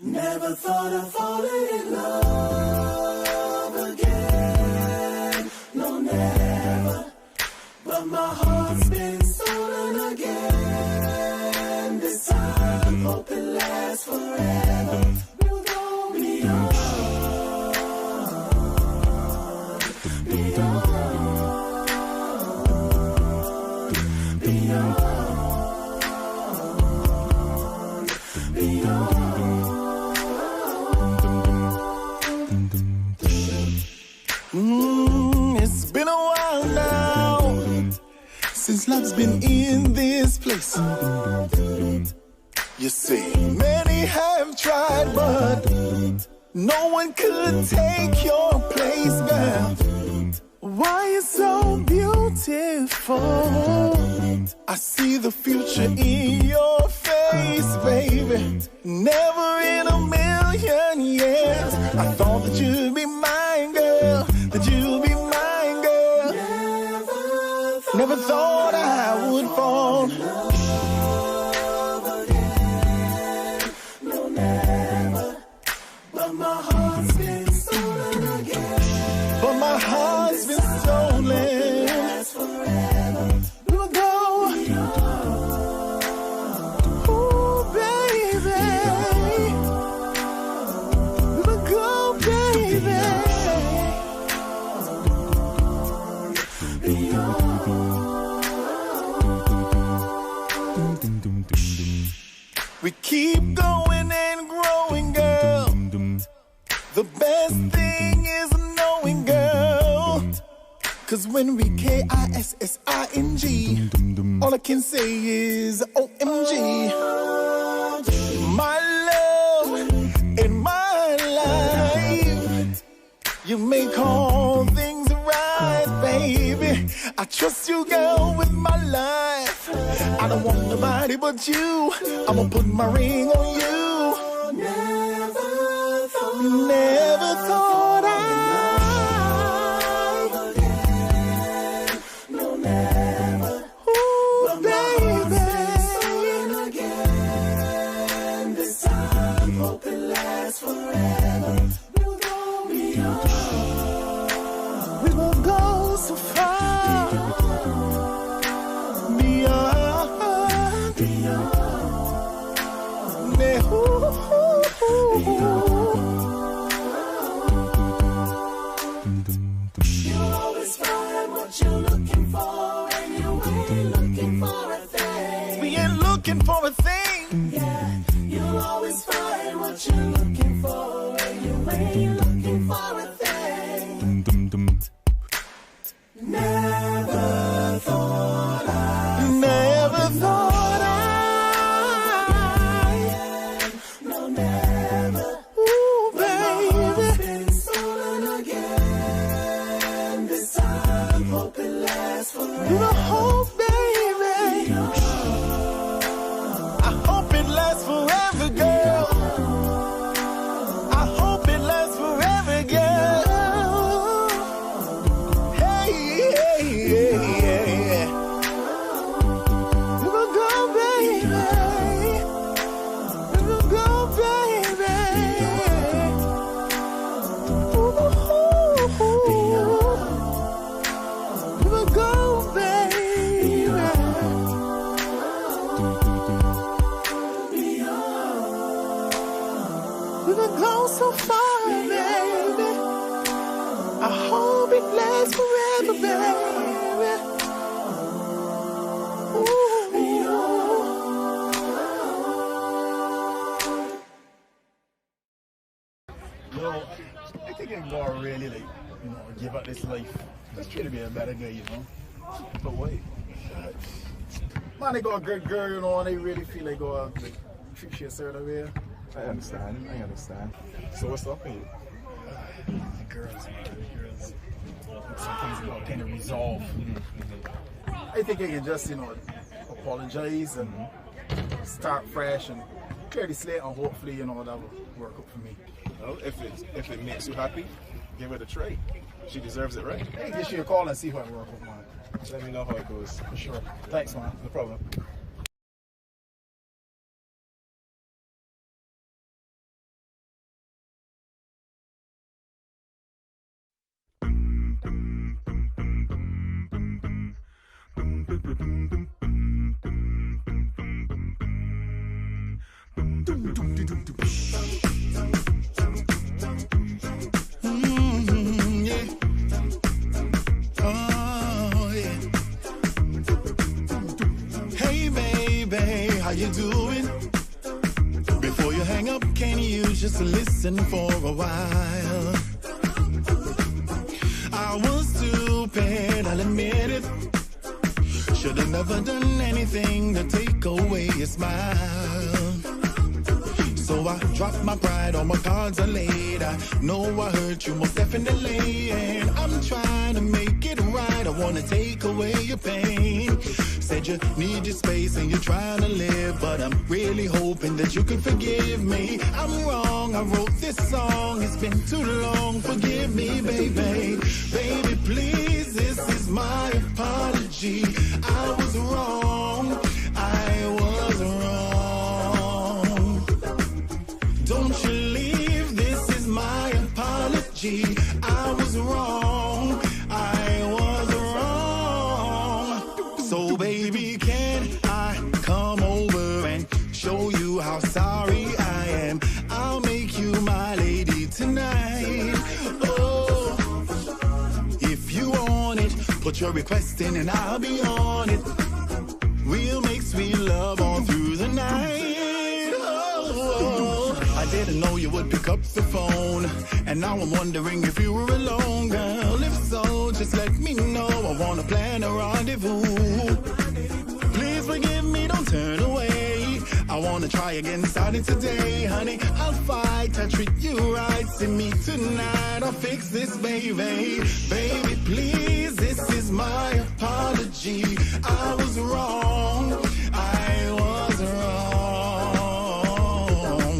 Never thought I'd fallen in love again. No, never. But my heart's been stolen again. This time, hope it lasts forever. We'll go beyond, beyond, beyond, beyond. It's been a while now since love's been in this place. You see, many have tried, but no one could take your place, girl. Why you so beautiful? I see the future in your face, baby. Never in a million years I thought that you'd be mine, girl. That you'd be mine, girl. Never thought I would fall. No, never. But my heart's been stolen again. But my heart's been stolen. Last forever. We will go. Ooh, baby. We will go, baby. We keep going and growing, girl. The best thing is knowing, girl. Cause when we KISSING, all I can say is OMG. My love in my life, you make all things right, baby. I trust you, girl, with my life. I don't want nobody but you. I'ma put my ring on you. Never thought I. No, never. Ooh, baby. Again. This time, hope it lasts forever. We'll go beyond. We will go so far. Beyond, beyond. You'll always find what you're looking for, and you ain't looking for a thing. We ain't looking for a thing. Yeah, you'll always find what you're looking for, and you ain't looking for a thing. Never thought I. Never thought I. No, never. Ooh, baby. Been stolen again. This time, hope it lasts forever. You know, hope, baby. I hope it lasts forever, girl. I hope it lasts forever, girl. Hey, hey, hey, hey. We will go, baby. We will go, baby. Ooh, we will go, baby. We will go so far, baby. I hope it lasts forever, baby. You know, I think I'm gonna really, like, you know, give up this life. Just try to be a better guy, you know. But wait, man, they got a good girl, you know, and they really feel like go like treat you a certain way. I understand. So what's up with you? Girls. Some things about kind of resolve. I think I can just, you know, apologize and start fresh and clear the slate, and hopefully, you know, that will work out for me. Well, if it makes you happy, give it a try. She deserves it, right? Hey, give you a call and see how it works out, man. Let me know how it goes. For sure. Thanks, man. No problem. How you doing? Before you hang up, can you just listen for a while? I was stupid, I'll admit it. Should've never done anything to take away your smile. So I dropped my pride, all my cards are laid. I know I hurt you most definitely, and I'm trying to make it right. I wanna take away your pain. Said you need your space and you're trying to live, but I'm really hoping that you can forgive me. I'm wrong, I wrote this song, it's been too long. Forgive me, baby. Baby, please, this is my apology. I was wrong, I was wrong. Don't you leave, this is my apology. I was wrong, I was wrong. So baby, can I come over and show you how sorry I am? I'll make you my lady tonight. Oh, if you want it, put your request in and I'll be on it. We'll make sweet love all through the night. Oh, I didn't know you would pick up the phone, and now I'm wondering if you were alone, girl. If so, just let me know. I wanna plan a rendezvous. Please forgive me, don't turn away. I wanna try again starting today, honey. I'll fight, I'll treat you right. See me tonight, I'll fix this, baby. Baby, please, this is my apology. I was wrong, I was wrong,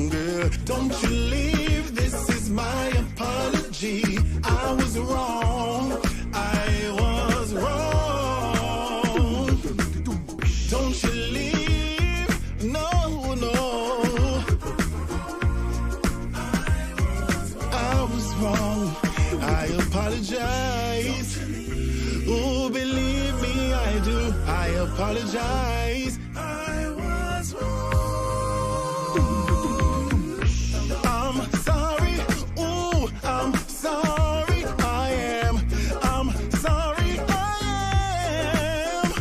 girl. Don't you leave, this is my apology. I was wrong, I was wrong. Don't you leave, no, no. I was wrong, I apologize. Oh, believe me, I do, I apologize. I was wrong. I'm sorry, ooh, I'm sorry, I am. I'm sorry, I am.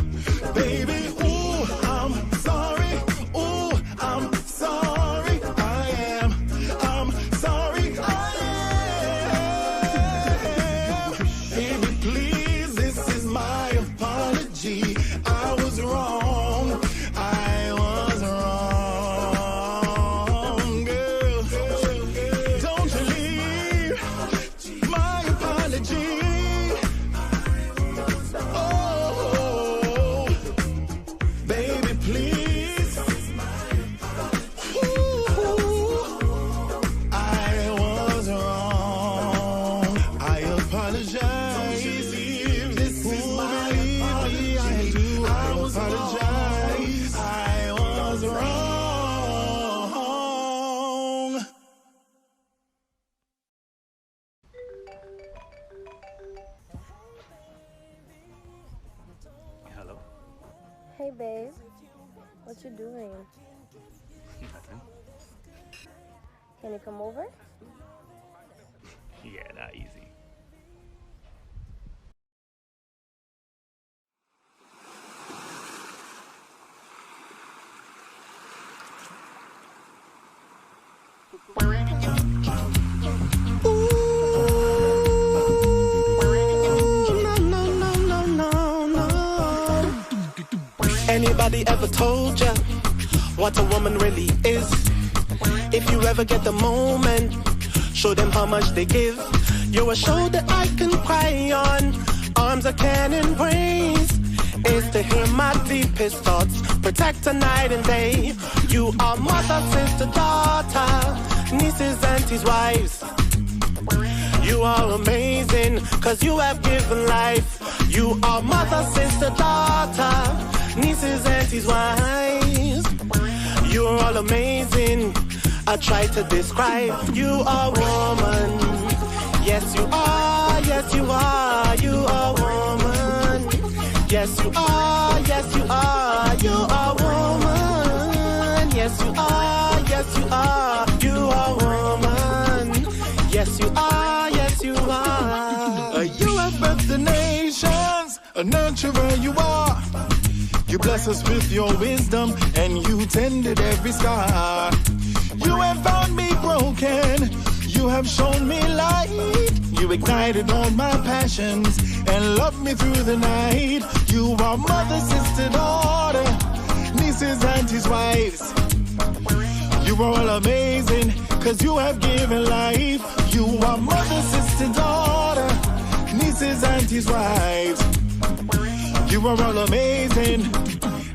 Baby, ooh, I'm sorry, ooh, I'm sorry, I am. I'm sorry, I am. Baby, please, this is my apology. I was wrong, I was wrong, girl. Don't you leave, my apology. Oh, baby, please. Ooh, I was wrong, I apologize. This is my apology. I do, I apologize. I was wrong. Hello. Hey babe, what you doing? Nothing. Can you come over? Yeah, not easy. Anybody ever told ya what a woman really is? If you ever get the moment, show them how much they give. You're a shoulder I can cry on, arms I can embrace. Is to hear my deepest thoughts, protect her night and day. You are mother, sister, daughter, nieces, aunties, wives. You are amazing, cause you have given life. You are mother, sister, daughter, nieces, aunties, wives. You are all amazing. I try to describe. You are woman. Yes, you are. Yes, you are. You are woman. Yes, you are. Yes, you are. You are woman. Yes, you are. Yes, you A nurturer you are. You bless us with your wisdom, and you tended every scar. You have found me broken. You have shown me light. You ignited all my passions and loved me through the night. You are mother, sister, daughter, nieces, aunties, wives. You are all amazing, cause you have given life. You are mother, sister, daughter, nieces, aunties, wives. You are all amazing.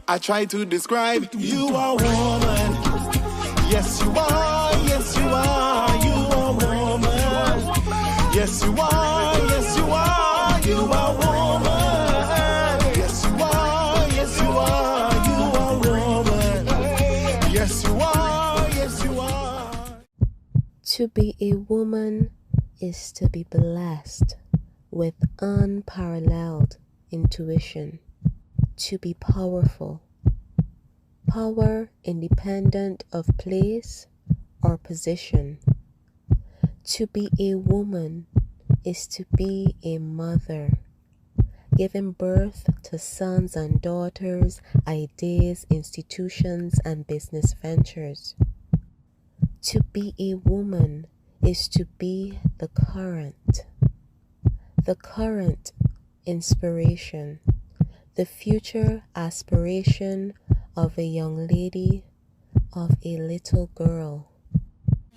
I try to describe. You are woman. Yes, you are. Yes, you are. You are woman. Yes, you are. Yes, you are. You are woman. Yes, you are. Yes, you are. You are woman. Yes, you are. Yes, you are. To be a woman is to be blessed with unparalleled intuition, to be powerful, power independent of place or position. To be a woman is to be a mother, giving birth to sons and daughters, ideas, institutions, and business ventures. To be a woman is to be the current inspiration, the future aspiration of a young lady, of a little girl.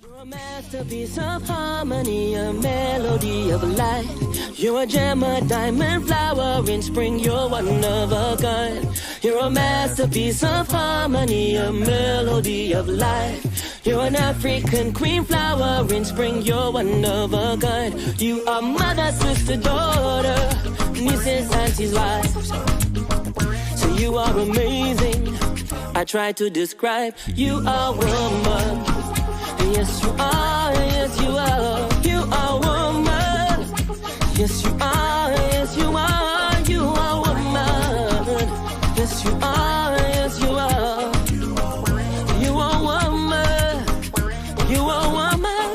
You're a masterpiece of harmony, a melody of life. You're a gem, a diamond flower in spring, you're one of a kind. You're a masterpiece of harmony, a melody of life. You're an African queen flower in spring, you're one of a kind. You are mother, sister, daughter, nieces, aunties, wives. So you are amazing. I try to describe. You are woman. Yes, you are. Yes, you are. You are woman. Yes, you are. Yes, you are. You are woman. Yes, you are. Yes, you are. You are woman. You are woman.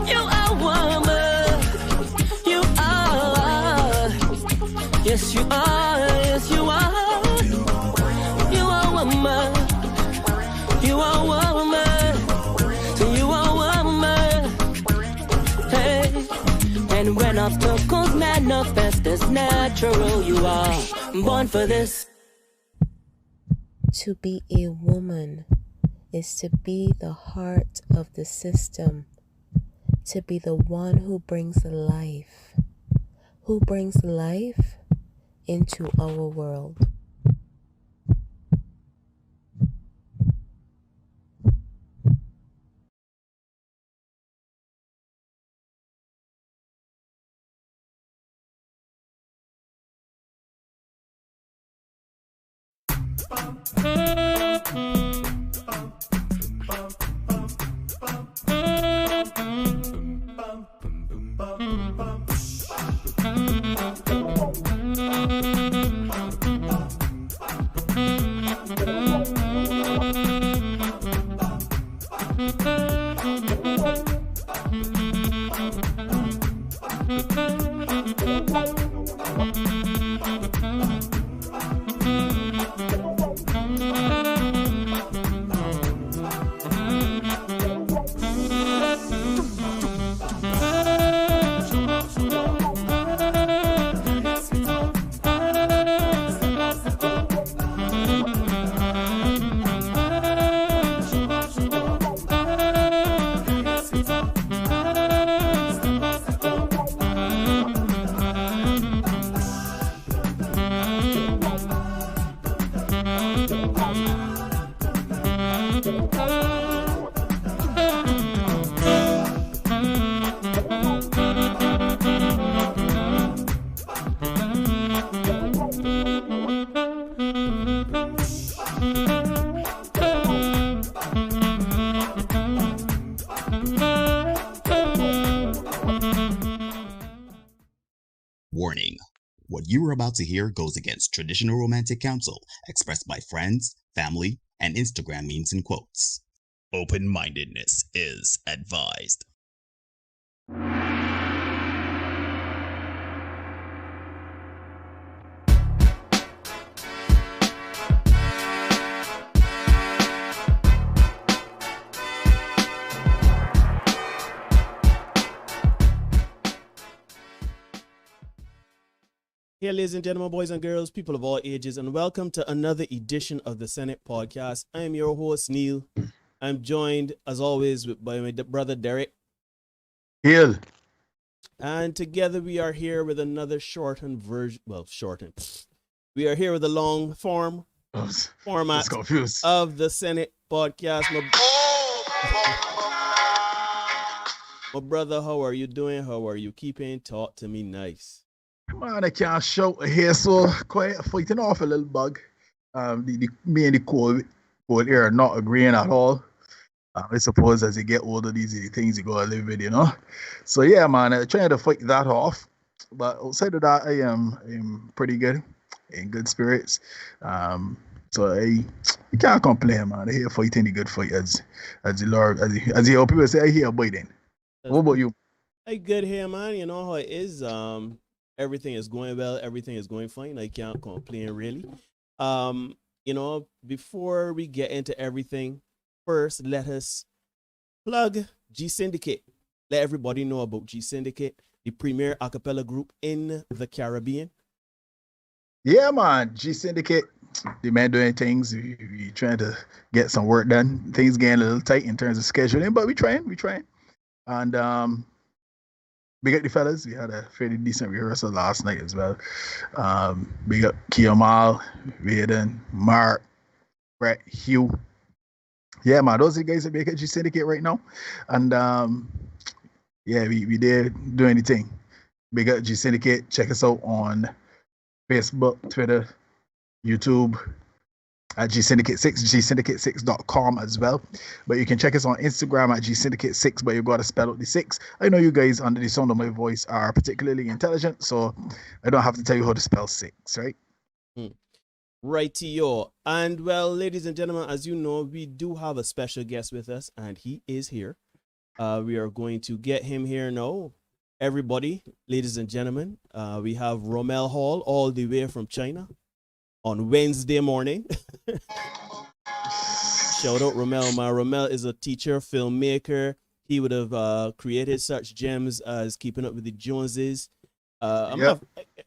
You are woman. You are. Yes, you are. Yes, you are. You are woman. You are woman. So you are woman. Hey. And when obstacles manifest as natural, you are born for this. To be a woman is to be the heart of the system, to be the one who brings life into our world. Warning. What you are about to hear goes against traditional romantic counsel expressed by friends, family, and Instagram memes and quotes. Open-mindedness is advised. Hey, ladies and gentlemen, boys and girls, people of all ages, and welcome to another edition of the Senate Podcast. I am your host, Neil. I'm joined, as always, by my brother, Derek. Hill. And together we are here with another shortened version. Well, shortened. We are here with a long format of the Senate Podcast. My brother, how are you doing? How are you keeping? Talk to me nice. Man, I can't shout here, so quite fighting off a little bug. Me and the cold air not agreeing at all. I suppose as you get older, these are the things you gotta live with, you know. So yeah, man, I'm trying to fight that off. But outside of that, I am pretty good, in good spirits. So I can't complain, man. I hear fighting the good fight as the Lord, as the old people say, I hear biting. What about you? Hey, good here, man. You know how it is. Everything is going well. Everything is going fine. I can't complain, really. You know, before we get into everything, first, let us plug G-Syndicate. Let everybody know about G-Syndicate, the premier acapella group in the Caribbean. Yeah, man. G-Syndicate, the man doing things. We trying to get some work done. Things getting a little tight in terms of scheduling, but we trying. And big up the fellas. We had a fairly decent rehearsal last night as well. Big up Kiamal, Vaden, Mark, Brett, Hugh. Yeah, man, those are the guys that make it G-Syndicate right now. And yeah, we did do anything. Big up G-Syndicate. Check us out on Facebook, Twitter, YouTube at G-Syndicate6, G-Syndicate6.com as well. But you can check us on Instagram at G-Syndicate6, but you've got to spell out the 6. I know you guys under the sound of my voice are particularly intelligent, so I don't have to tell you how to spell 6, right? Righty-yo. And well, ladies and gentlemen, as you know, we do have a special guest with us, and he is here. We are going to get him here now. Everybody, ladies and gentlemen, we have Rommel Hall all the way from China on Wednesday morning. Shout out Rommel, man. Rommel is a teacher, filmmaker. He would have created such gems as Keeping Up with the Joneses. A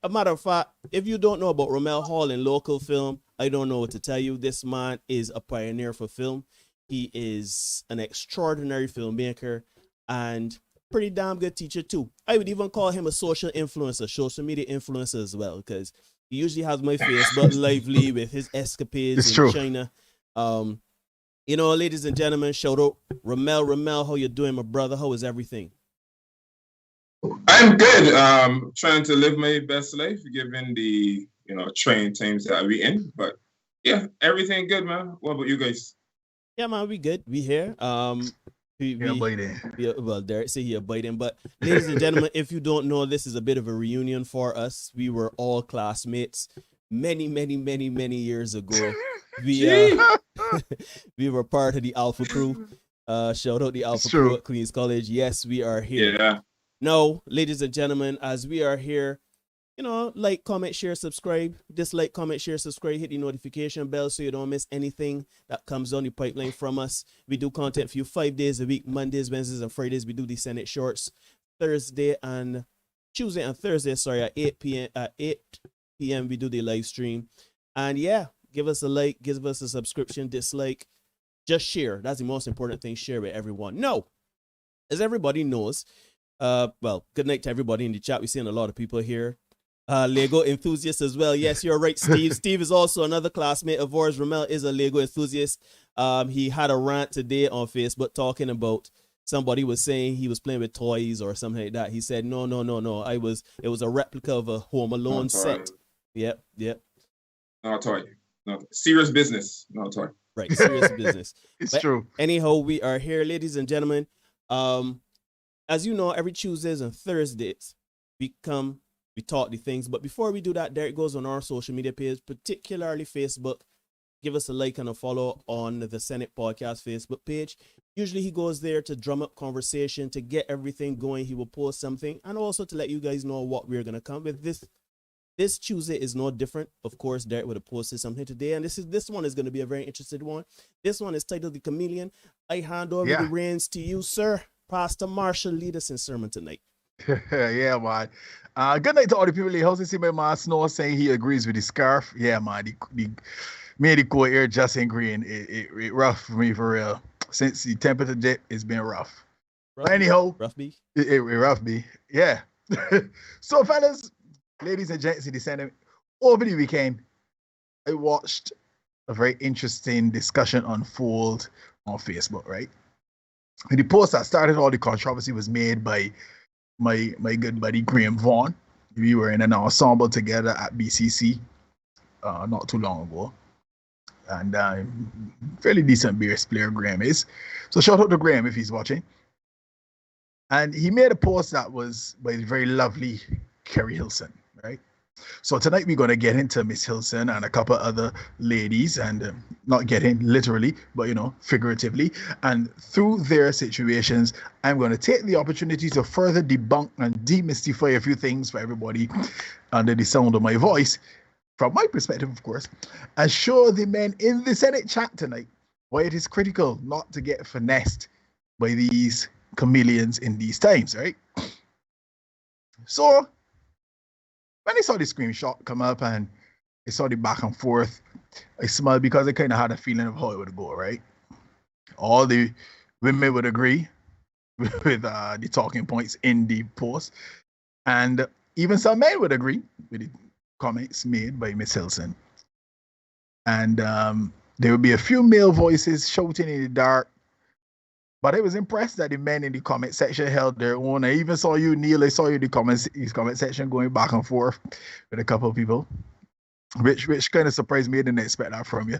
matter of fact, if you don't know about Rommel Hall in local film, I don't know what to tell you. This man is a pioneer for film. He is an extraordinary filmmaker and pretty damn good teacher too. I would even call him a social influencer, social media influencer as well, because he usually has my face but lively with his escapades in China. You know, ladies and gentlemen, shout out Rommel. Rommel, how you doing, my brother? How is everything? I'm good. Trying to live my best life given the trying times that we in. But yeah, everything good, man. What about you guys? Yeah, man, we good. We here. Well, Derek say here biting. But ladies and gentlemen, if you don't know, this is a bit of a reunion for us. We were all classmates many years ago. We were part of the Alpha Crew. Shout out the Alpha Crew at Queens College. Yes, we are here. Yeah. Now, ladies and gentlemen, as we are here, you know, like, comment, share, subscribe. Dislike, comment, share, subscribe. Hit the notification bell so you don't miss anything that comes on the pipeline from us. We do content for you 5 days a week, Mondays, Wednesdays, and Fridays. We do the Senate Shorts Tuesday and Thursday, at 8 p.m. we do the live stream. And yeah, give us a like, give us a subscription, dislike, just share. That's the most important thing. Share with everyone. No, as everybody knows, well, good night to everybody in the chat. We're seeing a lot of people here. Lego enthusiast as well. Yes, you're right, Steve. Steve is also another classmate of ours. Rommel is a Lego enthusiast. He had a rant today on Facebook talking about somebody was saying he was playing with toys or something like that. He said, no. It was a replica of a Home Alone set. Yep. Not a toy. No, serious business. Not a toy. Right, serious business. It's true. Anyhow, we are here, ladies and gentlemen. As you know, every Tuesdays and Thursdays, we talk the things. But before we do that, Derek goes on our social media page, particularly Facebook. Give us a like and a follow on the Senate Podcast Facebook page. Usually he goes there to drum up conversation, to get everything going. He will post something and also to let you guys know what we're going to come with. This Tuesday is no different. Of course, Derek would have posted something today. And this one is going to be a very interesting one. This one is titled The Chameleon. I hand over the reins to you, sir. Pastor Marshall, lead us in sermon tonight. Yeah, man. Good night to all the people in the house. You see my man Snow saying he agrees with the scarf. Yeah, man. Me and the cool air just ain't green. It rough for me for real. Since the temperature dip, it's been rough. But anyhow, Rough B. it rough me. Yeah. So, fellas, ladies and gents, in the center, over the weekend, I watched a very interesting discussion unfold on Facebook, right? And the post that started all the controversy was made by my good buddy Graham Vaughn. We were in an ensemble together at BCC not too long ago. And fairly decent bass player Graham is. So shout out to Graham if he's watching. And he made a post that was by the very lovely Kerry Hilson, right? So tonight we're going to get into Miss Hilson and a couple other ladies, and not getting literally, but figuratively. And through their situations, I'm going to take the opportunity to further debunk and demystify a few things for everybody under the sound of my voice, from my perspective, of course, and show the men in the Senate chat tonight why it is critical not to get finessed by these chameleons in these times, right? So when I saw the screenshot come up and I saw the back and forth, I smiled because I kind of had a feeling of how it would go, right? All the women would agree with the talking points in the post, and even some men would agree with the comments made by Miss Hilson. And there would be a few male voices shouting in the dark, but I was impressed that the men in the comment section held their own. I even saw you, Neil. I saw you in the comment section going back and forth with a couple of people, which kind of surprised me. I didn't expect that from you.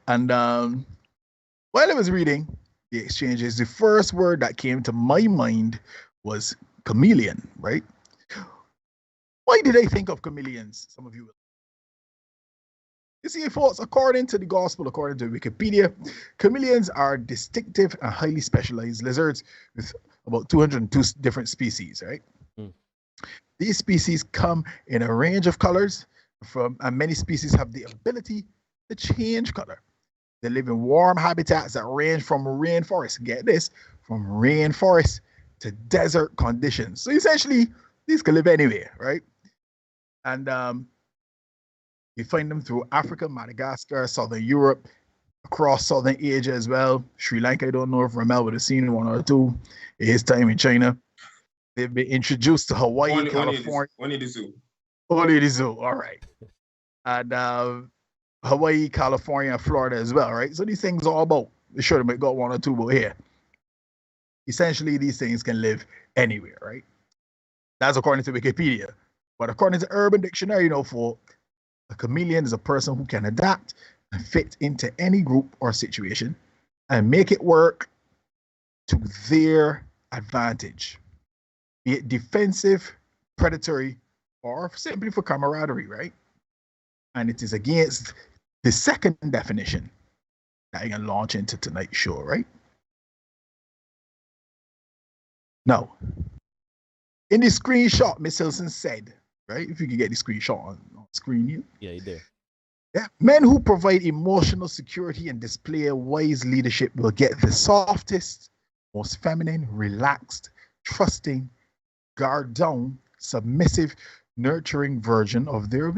And while I was reading the exchanges, the first word that came to my mind was chameleon, right? Why did I think of chameleons? Some of you will. You see, folks, according to the gospel, according to Wikipedia, chameleons are distinctive and highly specialized lizards with about 202 different species, right? These species come in a range of colors, and many species have the ability to change color. They live in warm habitats that range from rainforest, get this, from rainforest to desert conditions. So essentially, these can live anywhere, right? And you find them through Africa, Madagascar, Southern Europe, across Southern Asia as well. Sri Lanka, I don't know if Ramel would have seen one or two in his time in China. They've been introduced to Hawaii, California. Only the zoo. Only the zoo, all right. And Hawaii, California, and Florida as well, right? So these things are all about. They sure they got one or two over here. Essentially, these things can live anywhere, right? That's according to Wikipedia. But according to Urban Dictionary, for a chameleon is a person who can adapt and fit into any group or situation and make it work to their advantage, be it defensive, predatory, or simply for camaraderie, right? And it is against the second definition that I can launch into tonight's show, right? Now, in the screenshot, Miss Hilson said, right? If you can get the screenshot on screen, you. Yeah, you did. Yeah. Men who provide emotional security and display wise leadership will get the softest, most feminine, relaxed, trusting, guard down, submissive, nurturing version of their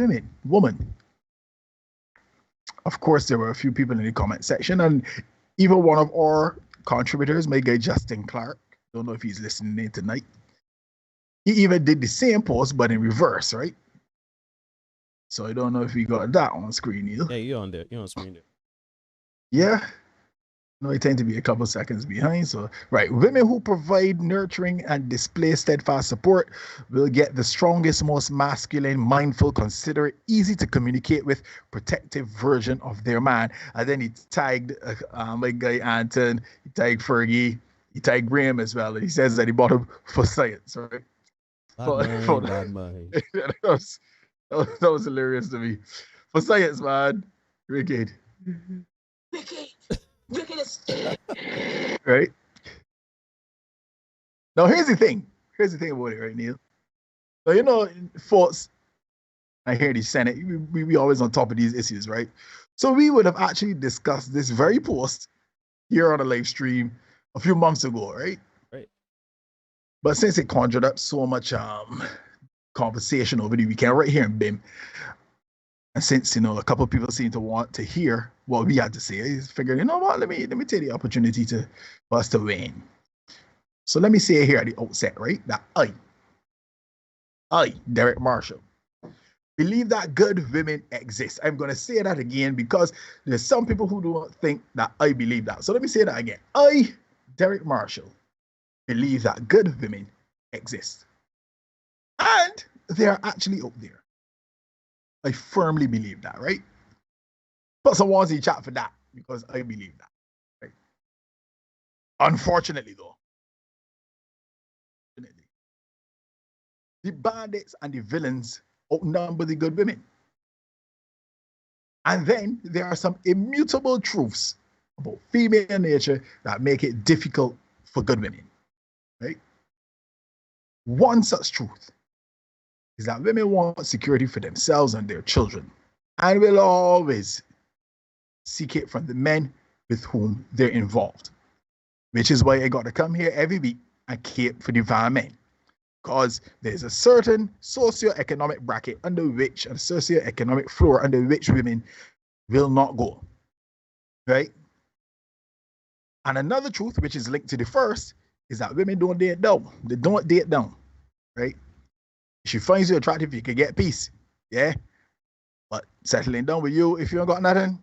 woman. Of course, there were a few people in the comment section, and even one of our contributors, my guy Justin Clark, don't know if he's listening in tonight, he even did the same post, but in reverse, right? So I don't know if we got that on screen either. Yeah, you're on there. You're on screen there. Yeah. No, I tend to be a couple seconds behind. So, right. Women who provide nurturing and display steadfast support will get the strongest, most masculine, mindful, considerate, easy to communicate with, protective version of their man. And then he tagged my guy Anton, he tagged Fergie, he tagged Graham as well. And he says that he bought him for science, right? Bad mind. That was hilarious to me. For science, man. Wicked. Right? Now, here's the thing. Here's the thing about it, right, Neil? So, folks, I hear the Senate, we always on top of these issues, right? So we would have actually discussed this very post here on the live stream a few months ago, right? Right. But since it conjured up so much conversation over the weekend right here in BIM, and since a couple of people seem to want to hear what we had to say, I figured, you know what, let me take the opportunity for us to win. So let me say here at the outset, right, that I, Derek Marshall, believe that good women exist. I'm going to say that again because there's some people who don't think that I believe that. So let me say that again. I, Derek Marshall, believe that good women exist. And they are actually out there. I firmly believe that, right? Put some ones in chat for that because I believe that, right? Unfortunately, though, the bandits and the villains outnumber the good women. And then there are some immutable truths about female nature that make it difficult for good women, right? One such truth is that women want security for themselves and their children, and will always seek it from the men with whom they're involved, which is why I got to come here every week and cape for divine men. Because there's a certain socio-economic bracket under which, and socio-economic floor under which women will not go, right? And another truth, which is linked to the first, is that women don't date down. They don't date down, right? If she finds you attractive, you can get peace, yeah? But settling down with you, if you don't got nothing,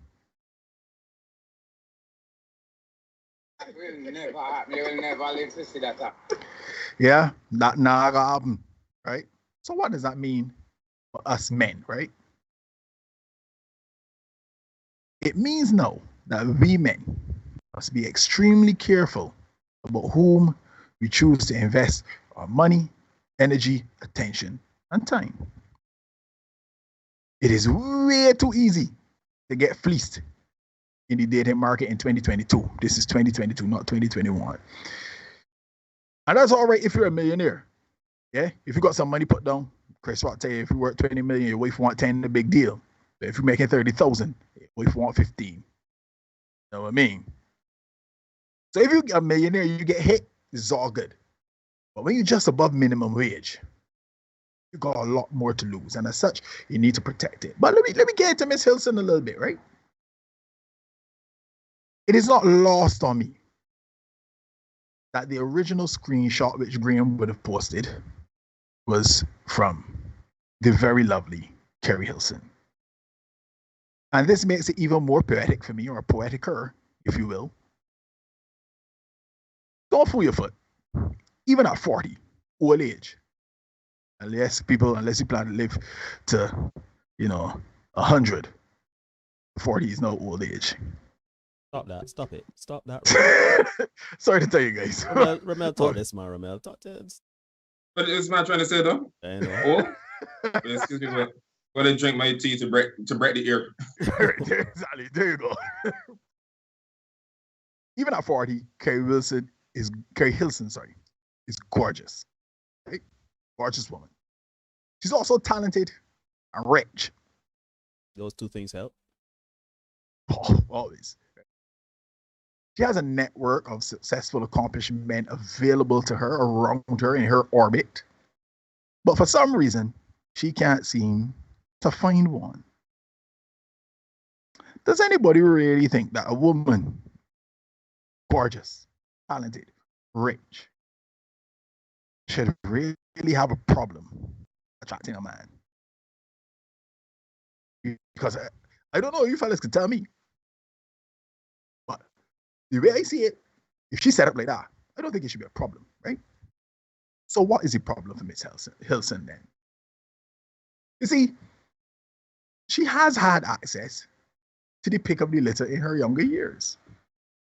will never live to see that happen. Yeah, that never happen, right? So what does that mean for us men, right? It means now that we men must be extremely careful about whom we choose to invest our money, energy, attention, and time. It is way too easy to get fleeced in the dating market in 2022. This is 2022, not 2021. And that's all right if you're a millionaire. Yeah, if you got some money put down, Chris Rock tell you if you work 20 million, your wife want 10, a big deal. But if you're making 30,000, your wife want 15. You know what I mean? So if you're a millionaire, you get hit, this is all good. But when you're just above minimum wage, you got a lot more to lose. And as such, you need to protect it. But let me get into Miss Hilson a little bit, right? It is not lost on me that the original screenshot which Graham would have posted was from the very lovely Carrie Hilson. And this makes it even more poetic for me, or poeticer, if you will. Don't fool your foot. Even at 40, old age, unless you plan to live to, 100, 40 is no old age. Stop that. Stop it. Stop that. Sorry to tell you guys. Ramel, talk this, man. Ramel, talk to us. What is man trying to say, though? I know. Oh, excuse me, what I drink my tea to break the ear. Exactly. There you go. Even at 40, Carrie Hilson is gorgeous. Right? Gorgeous woman. She's also talented and rich. Those two things help. Oh, always. She has a network of successful, accomplished men available to her, around her, in her orbit. But for some reason, she can't seem to find one. Does anybody really think that a woman, gorgeous, talented, rich, should really have a problem attracting a man? Because I don't know, you fellas can tell me. But the way I see it, if she's set up like that, I don't think it should be a problem, right? So what is the problem for Miss Hilson then? You see, she has had access to the pick of the litter in her younger years.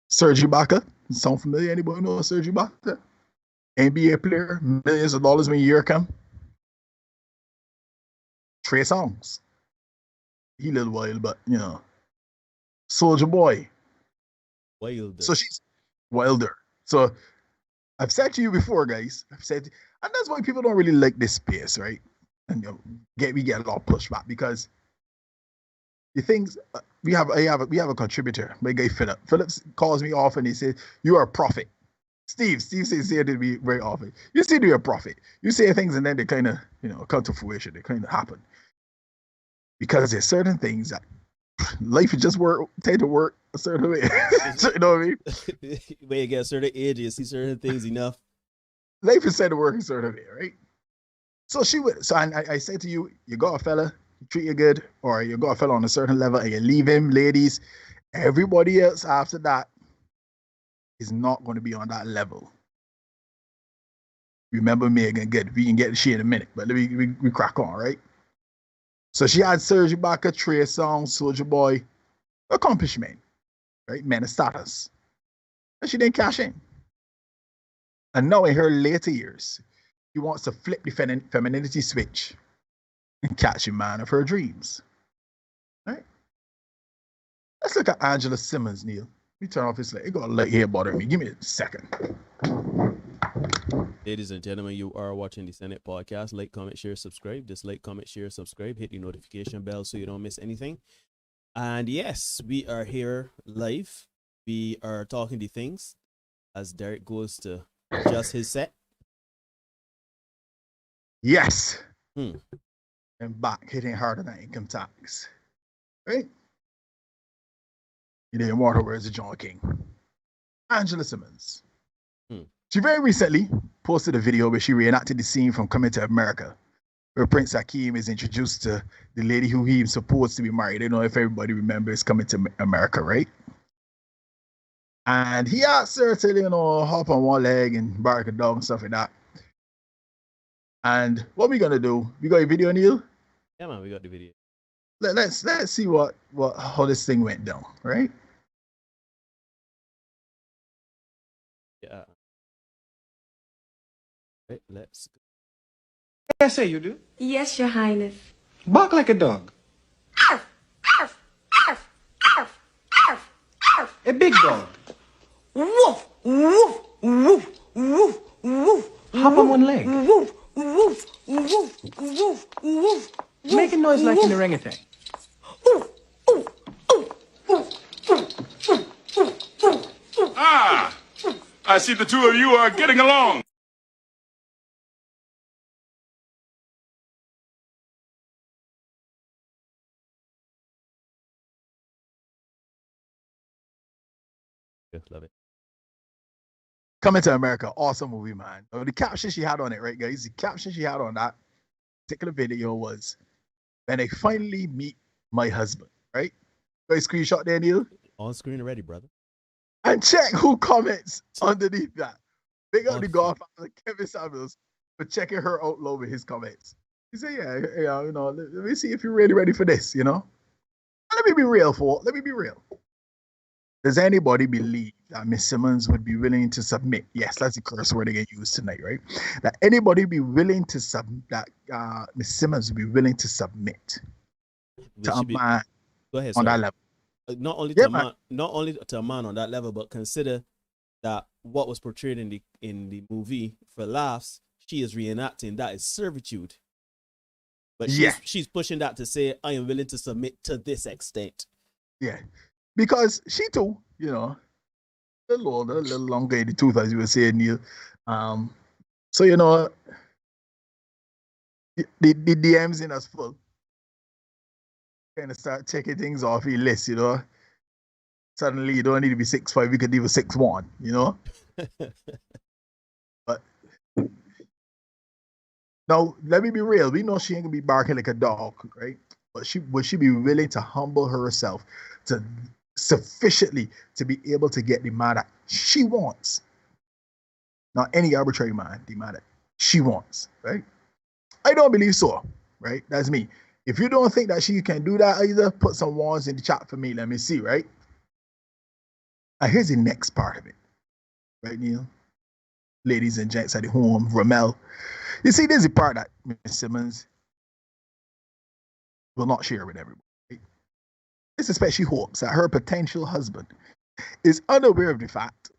Serge Ibaka, sound familiar? Anybody know Serge Ibaka? NBA player, millions of dollars when a year come. Trey Songz. He a little wild, but Soulja Boy. Wilder. So she's Wilder. So I've said to you before, guys. And that's why people don't really like this space, right? And we get a lot of pushback because the things we have a contributor, my guy Philip. Philip calls me often. He says, "You are a prophet." Steve says here to be very often. You seem to be a prophet. You say things and then they kind of, come to fruition. They kind of happen. Because there's certain things that life is just tend to work a certain way. You know what I mean? When you get a certain age, you see certain things enough. Life is said to work a certain way, right? So I said to you, you got a fella, he treat you good, or you got a fella on a certain level and you leave him, ladies. Everybody else after that is not going to be on that level. Remember Megan, good. We can get the shit in a minute, but we crack on, right? So she had Serge Ibaka, Trey Songz, Soulja Boy, accomplishment, right? Men of status. And she didn't cash in. And now in her later years, she wants to flip the femininity switch and catch a man of her dreams. Right? Let's look at Angela Simmons, Neil. Let me turn off this light. It got a light here bothering me. Give me a second. Ladies and gentlemen, you are watching the Senate podcast. Like, comment, share, subscribe. Just like, comment, share, subscribe. Hit the notification bell so you don't miss anything. And yes, we are here live. We are talking the things as Derek goes to adjust his set. Yes. And back hitting harder than income tax. Right? You didn't want her words of John King. Angela Simmons. She very recently posted a video where she reenacted the scene from Coming to America, where Prince Hakeem is introduced to the lady who he's supposed to be married. I don't know if everybody remembers Coming to America, right? And he asked her to, hop on one leg and bark a dog and stuff like that. And what we gonna do? We got a video, Neil? Yeah, man, we got the video. Let's see how this thing went down, right? Yeah. Right, let's go. I say you do. Yes, Your Highness. Bark like a dog. A big dog. Woof, woof, woof, woof, woof. Hop on one leg. Woof, woof, woof, woof, woof. Make a noise like an orangutan. Ah! I see the two of you are getting along. Love it. Coming to America, awesome movie, man. The caption she had on it, right, guys? The caption she had on that particular video was, "When I finally meet my husband," right? Got a screenshot there, Neil? On screen already, brother. And check who comments underneath that. Big up the Godfather, Kevin Samuels, for checking her out low with his comments. He said, yeah, let me see if you're really ready for this, Let me be real, let me be real. Does anybody believe that Miss Simmons would be willing to submit? Yes, that's the curse word they get used tonight, right? That anybody be willing to Miss Simmons would be willing to submit to a man on that level. Not only to a man on that level, but consider that what was portrayed in the movie for laughs, she is reenacting that is servitude. But she's pushing that to say, I am willing to submit to this extent. Yeah. Because she too, a little older, a little longer in the tooth, as you were saying, Neil. So, the DMs in us full. Kind of start checking things off your list, Suddenly, you don't need to be 6'5", you could do a 6'1", But now, let me be real. We know she ain't gonna be barking like a dog, right? But would she be willing to humble herself to sufficiently to be able to get the man that she wants? Not any arbitrary man, the man that she wants, right? I don't believe so, right? That's me. If you don't think that she can do that either, put some ones in the chat for me. Let me see, right? And here's the next part of it, right, Neil? Ladies and gents at the home, Ramel. You see, there's the part that Miss Simmons will not share with everybody. Right? This especially hopes that her potential husband is unaware of the fact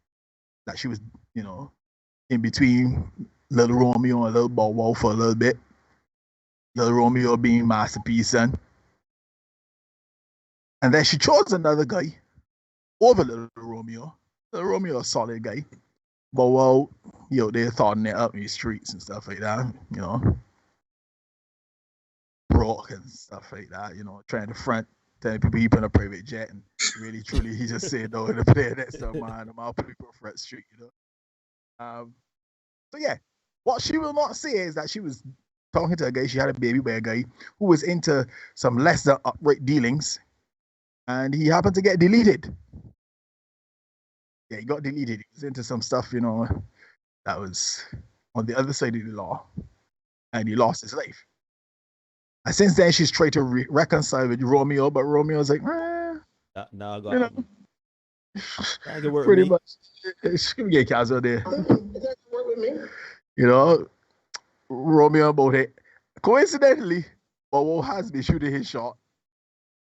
that she was, in between Little Romeo and Little Bow Wow for a little bit. Little Romeo being masterpiece, son. And then she chose another guy over Little Romeo. Little Romeo, a solid guy. But well, they're thawing it up in the streets and stuff like that, broke and stuff like that, trying to front, telling people he put a private jet and really truly he just said no in the play that stuff, man. I'm out people front street, So yeah, what she will not say is that she was talking to a guy, she had a baby by a guy who was into some less than upright dealings, and he happened to get deleted. Yeah, he got deleted. He was into some stuff, that was on the other side of the law, and he lost his life. And since then, she's tried to reconcile with Romeo, but Romeo's like, now I got pretty much. She can get casual there. Work with me. Romeo about it. Coincidentally, Bobo has been shooting his shot.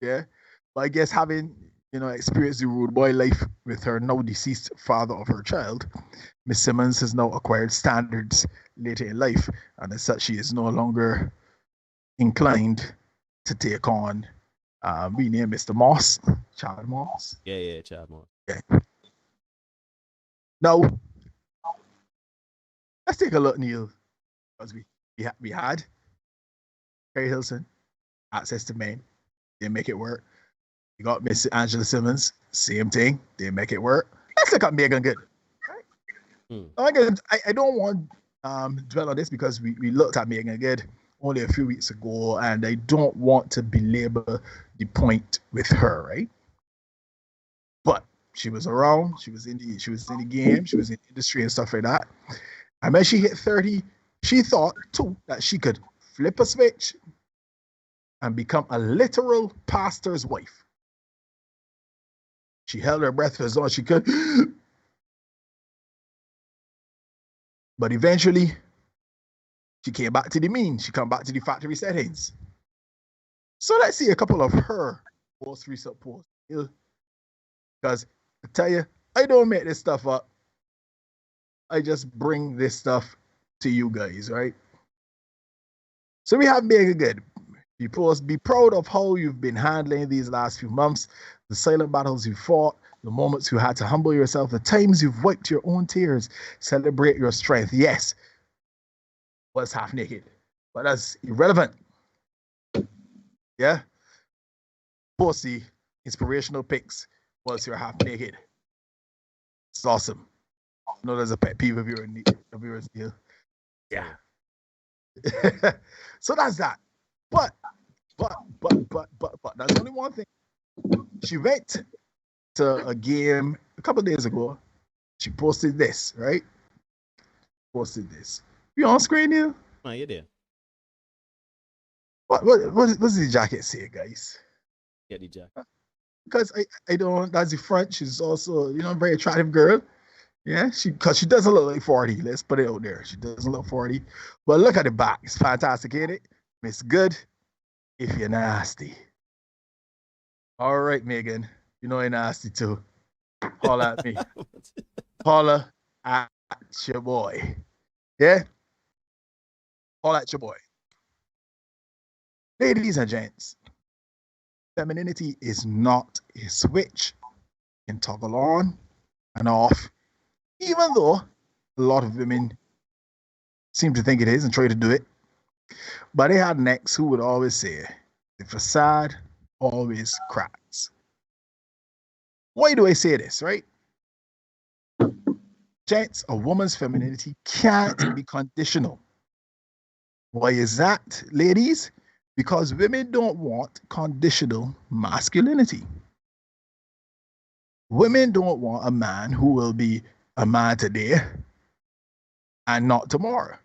Yeah. But I guess having, experienced the rude boy life with her now deceased father of her child, Miss Simmons has now acquired standards later in life. And as such, she is no longer inclined to take on we name Mr. Moss. Chad Moss. Yeah, Chad Moss. Yeah. Now, let's take a look, Neil. Because we had Carrie Hilson, Access to Maine, didn't make it work. You got Miss Angela Simmons, same thing, didn't make it work. Let's look at Megan Good. Right? I don't want to dwell on this because we looked at Megan Good only a few weeks ago, and I don't want to belabor the point with her, right? But she was around, she was in the game, she was in the industry and stuff like that. And when she hit 30, she thought too that she could flip a switch and become a literal pastor's wife. She held her breath for as long as she could. But eventually, she came back to the mean. She come back to the factory settings. So let's see a couple of her most recent posts. Because I tell you, I don't make this stuff up. I just bring this stuff to you guys, right? So we have Megan Good. She posts, be proud of how you've been handling these last few months, the silent battles you fought, the moments you had to humble yourself, the times you've wiped your own tears. Celebrate your strength. Yes, was half naked, but that's irrelevant. Yeah? Post the inspirational pics whilst you're half naked. It's awesome. I know there's a pet peeve of yours here. Yeah. So that's that. But there's only one thing. She went to a game a couple of days ago. She posted this, right? Posted this. You on screen here? Oh, you did. What does the jacket say, guys? Get the jacket. Because I don't. That's the front. She's also, a very attractive girl. Yeah, because she doesn't look like 40. Let's put it out there. She doesn't look 40. But look at the back. It's fantastic, ain't it? Miss Good, if you're nasty. All right, Megan. You know you're nasty too. Holla at me. Holla at your boy. Yeah? Holla at your boy. Ladies and gents, femininity is not a switch. You can toggle on and off. Even though a lot of women seem to think it is and try to do it. But they had an ex who would always say, the facade always cracks. Why do I say this, right? Gents, a woman's femininity can't be conditional. Why is that, ladies? Because women don't want conditional masculinity. Women don't want a man who will be a man today and not tomorrow.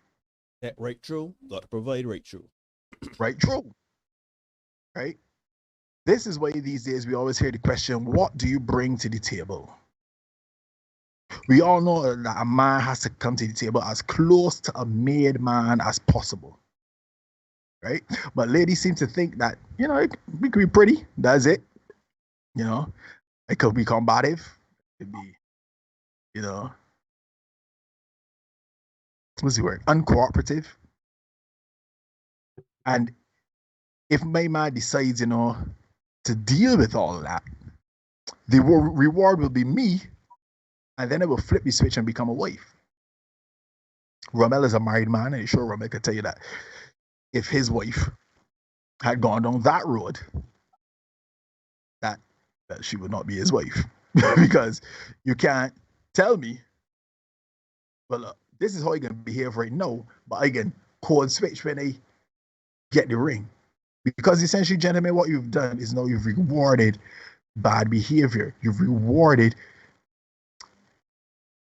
That right true. Got to provide right true. Right true. Right? This is why these days we always hear the question, what do you bring to the table? We all know that a man has to come to the table as close to a made man as possible. Right? But ladies seem to think that, we could be pretty. That's it. It could be combative. It could be, what's the word? Uncooperative. And if my man decides, to deal with all of that, the reward will be me and then it will flip the switch and become a wife. Romel is a married man, and sure Romel could tell you that if his wife had gone down that road, that she would not be his wife. Because you can't tell me, well, look, this is how I can behave right now, but I can code switch when I get the ring. Because essentially, gentlemen, what you've done is now you've rewarded bad behavior. You've rewarded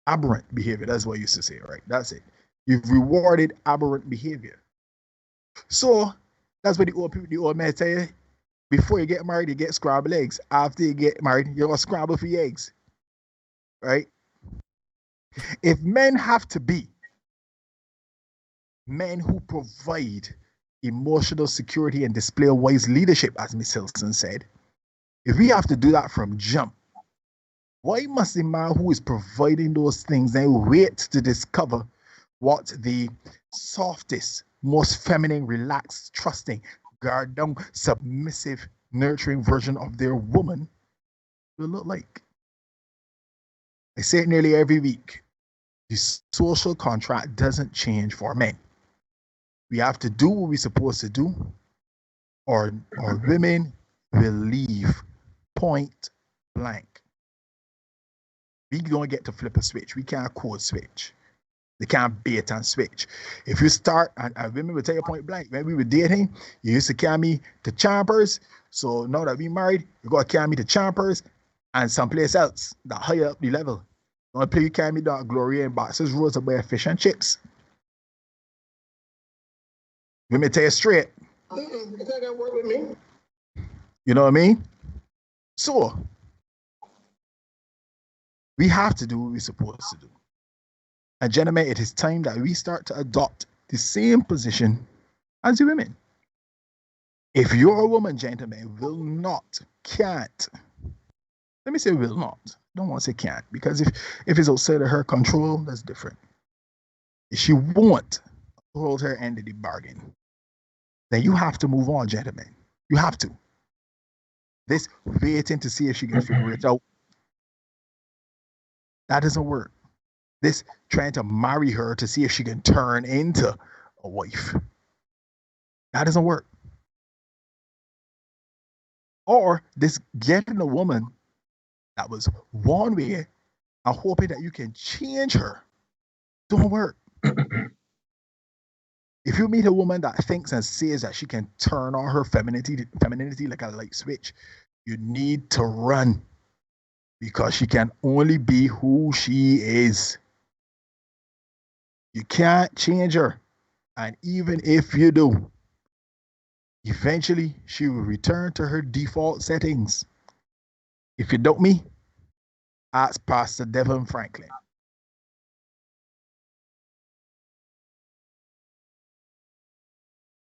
aberrant behavior. That's what I used to say, right? That's it. You've rewarded aberrant behavior. So that's what the old man tell you. Before you get married, you get scrambled eggs. After you get married, you're gonna scramble for your eggs. Right? If men have to be men who provide emotional security and display wise leadership, as Miss Hilton said, if we have to do that from jump, why must the man who is providing those things then wait to discover what the softest, most feminine, relaxed, trusting, guard down, submissive, nurturing version of their woman will look like? I say it nearly every week. The social contract doesn't change for men. We have to do what we're supposed to do, or women will leave point blank. We don't get to flip a switch. We can't code switch. They can't bait and switch. If you start, and women will tell you point blank, when we were dating, you used to carry me to Champers. So now that we married, you got to carry me to Champers and someplace else that higher up the level. Don't play you carry me down Gloria and Boxers Roads to buy fish and chips. Women tell you straight. It ain't gonna work with me. You know what I mean? So we have to do what we're supposed to do. And gentlemen, it is time that we start to adopt the same position as the women. If you're a woman, gentlemen, will not, can't, let me say will not, I don't want to say can't, because if it's outside of her control, that's different. If she won't hold her end of the bargain, then you have to move on, gentlemen. You have to. This waiting to see if she can figure it out, that doesn't work. This trying to marry her to see if she can turn into a wife, that doesn't work. Or this getting a woman that was one way and hoping that you can change her, don't work. If you meet a woman that thinks and says that she can turn on her femininity like a light switch, you need to run, because she can only be who she is. You can't change her. And even if you do, eventually she will return to her default settings. If you doubt me, ask Pastor Devin Franklin.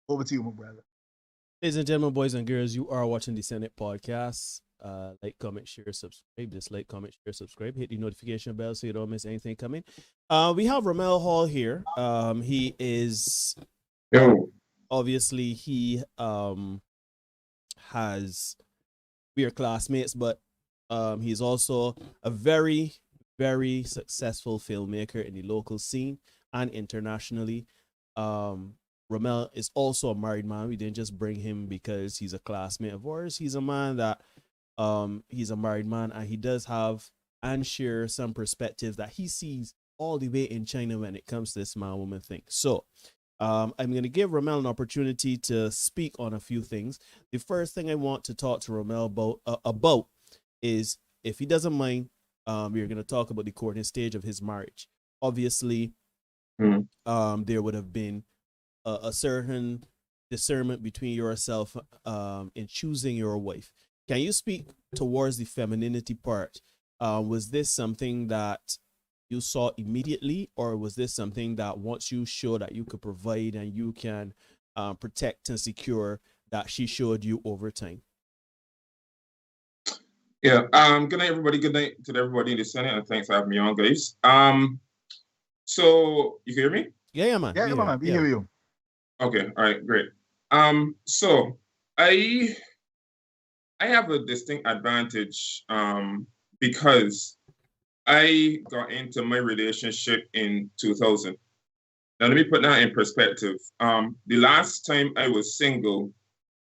Over to you, my brother. Ladies and gentlemen, boys and girls, you are watching the Senate Podcast. Like, comment, share, subscribe. Just like, comment, share, subscribe. Hit the notification bell so you don't miss anything coming. We have Romel Hall here. He is obviously we are classmates, but he's also a very, very successful filmmaker in the local scene and internationally. Romel is also a married man. We didn't just bring him because he's a classmate of ours. He's a man that he's a married man, and he does have and share some perspectives that he sees all the way in China when it comes to this man-woman thing. So I'm going to give Romel an opportunity to speak on a few things. The first thing I want to talk to Romel about is, if he doesn't mind, we're going to talk about the courting stage of his marriage. Obviously, there would have been a certain discernment between yourself in choosing your wife. Can you speak towards the femininity part? Was this something that you saw immediately, or was this something that once you show that you could provide and you can protect and secure, that she showed you over time? Yeah. Good night, everybody. Good night to everybody in the Senate, and thanks for having me on, guys. So you hear me? Yeah, man. Yeah, man. We hear you. Okay. All right. Great. So I have a distinct advantage because I got into my relationship in 2000. Now let me put that in perspective. The last time I was single,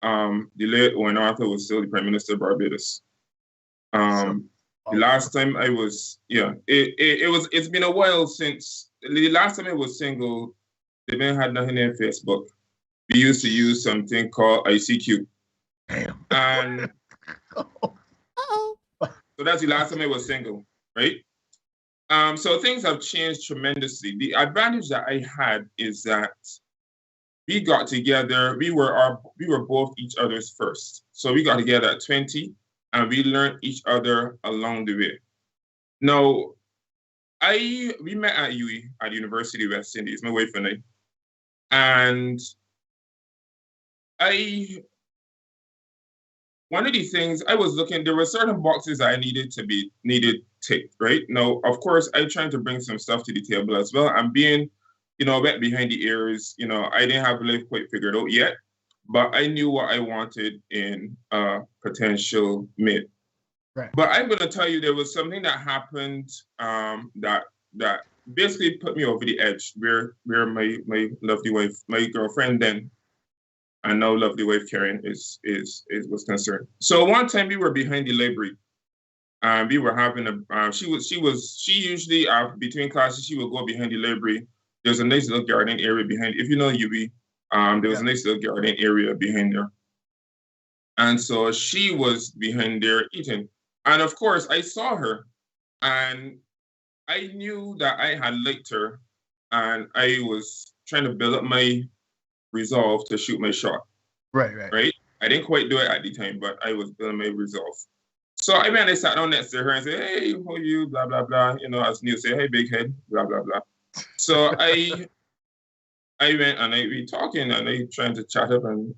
the late Owen Arthur was still the Prime Minister of Barbados. The last time I was, it's been a while since the last time I was single. They didn't had nothing in Facebook. We used to use something called ICQ. Damn. And so that's the last time I was single, right? So things have changed tremendously. The advantage that I had is that we got together. We were both each other's first. So we got together at 20, and we learned each other along the way. Now, we met at UWI at University of West Indies, my wife and I. And one of the things I was looking, there were certain boxes I needed ticked, right? Now, of course, I tried to bring some stuff to the table as well. I'm being, wet behind the ears. I didn't have life quite figured out yet, but I knew what I wanted in a potential mate. Right. But I'm going to tell you, there was something that happened that basically put me over the edge, where my lovely wife, my girlfriend then, and now lovely wife Karen was concerned. So one time we were behind the library, and we were having she usually between classes she would go behind the library. There's a nice little garden area behind. If you know UB, there was a nice little garden area behind there, and so she was behind there eating. And of course, I saw her, and I knew that I had liked her, and I was trying to build up my resolve to shoot my shot. Right. I didn't quite do it at the time, but I was building my resolve. So I sat down next to her and said, "Hey, how are you?" Blah blah blah. As Neil say, "Hey, big head." Blah blah blah. So I went and we talking and I trying to chat up and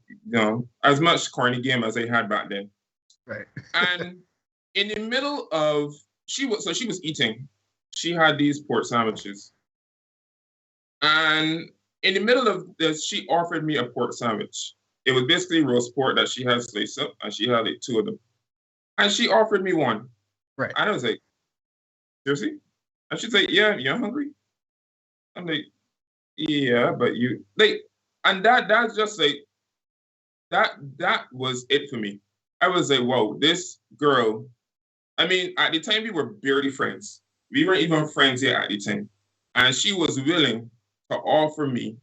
as much corny game as I had back then. Right. And in the middle of she was eating. She had these pork sandwiches, and in the middle of this, she offered me a pork sandwich. It was basically roast pork that she had sliced up, and she had like 2 of them. And she offered me one. Right. And I was like, seriously? And she's like, yeah, you're hungry? I'm like, yeah, but you and that's just like that was it for me. I was like, whoa, this girl. I mean, at the time we were barely friends. We weren't even friends yet at the time. And she was willing to offer me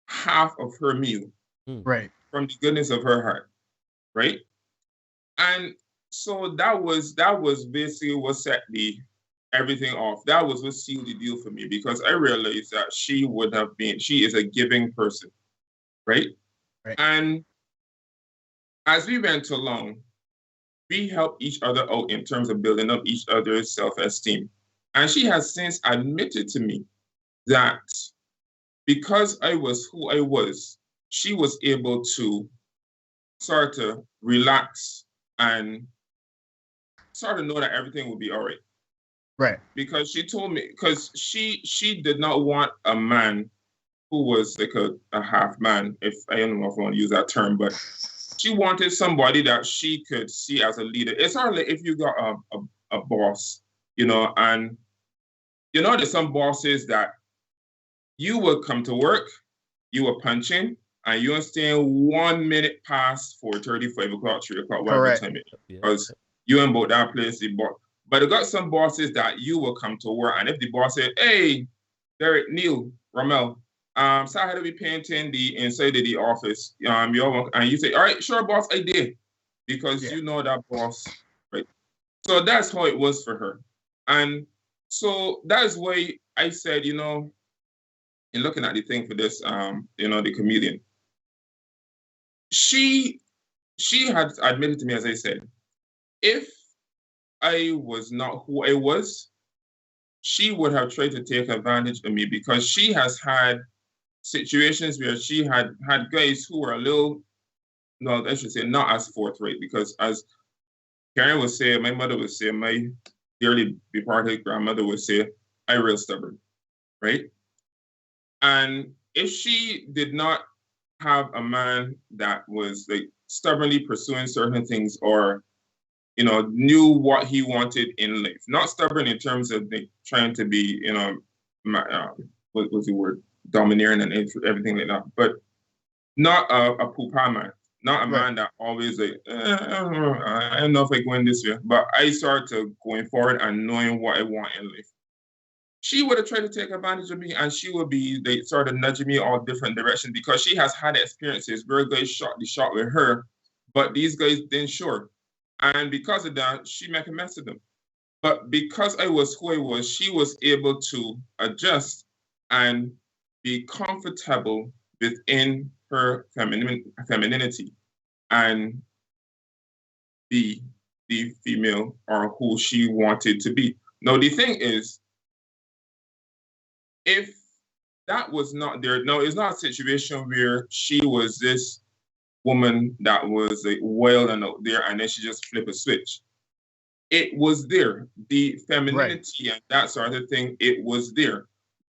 half of her meal. Right. From the goodness of her heart. Right. And so that was basically what set everything off. That was what sealed the deal for me, because I realized that she is a giving person. Right. And as we went along, we helped each other out in terms of building up each other's self-esteem. And she has since admitted to me that because I was who I was, she was able to sort of relax and sort of know that everything would be all right. Right. Because she told me, because she did not want a man who was like a half man, if I don't know if I want to use that term, but she wanted somebody that she could see as a leader. It's hard like if you got a boss, and there's some bosses that you will come to work, you will punch in, and you will stay 1 minute past 4:30, 5 o'clock, 3 o'clock, whatever time it is. Because you ain't about that place. But I got some bosses that you will come to work, and if the boss said, "Hey, Derek, Neil, Ramel, so how do we painting the inside of the office? And you say, all right, sure, boss, I did. Because you know that boss, right? So that's how it was for her. And so that's why I said, in looking at the thing for this, the Chameleon, she had admitted to me, as I said, if I was not who I was, she would have tried to take advantage of me, because she has had situations where she had guys who were a little, I should say, not as forthright, because as Karen would say, my mother would say, my dearly departed grandmother would say, I real stubborn, right? And if she did not have a man that was like stubbornly pursuing certain things, or knew what he wanted in life. Not stubborn in terms of trying to be, what was the word, domineering and everything like that, but not a poopa man. Not a man that always like, I don't know if I go in this way. But I started to going forward and knowing what I want in life. She would have tried to take advantage of me, and she would be, they started nudging me all different directions because she has had experiences where guys shot the shot with her, but these guys didn't sure. And because of that, she make a mess of them. But because I was who I was, she was able to adjust and be comfortable within her femininity and be the female or who she wanted to be. Now, the thing is, if that was not there, no, it's not a situation where she was this woman that was like wild and out there and then she just flip a switch. It was there. The femininity and that sort of thing, it was there.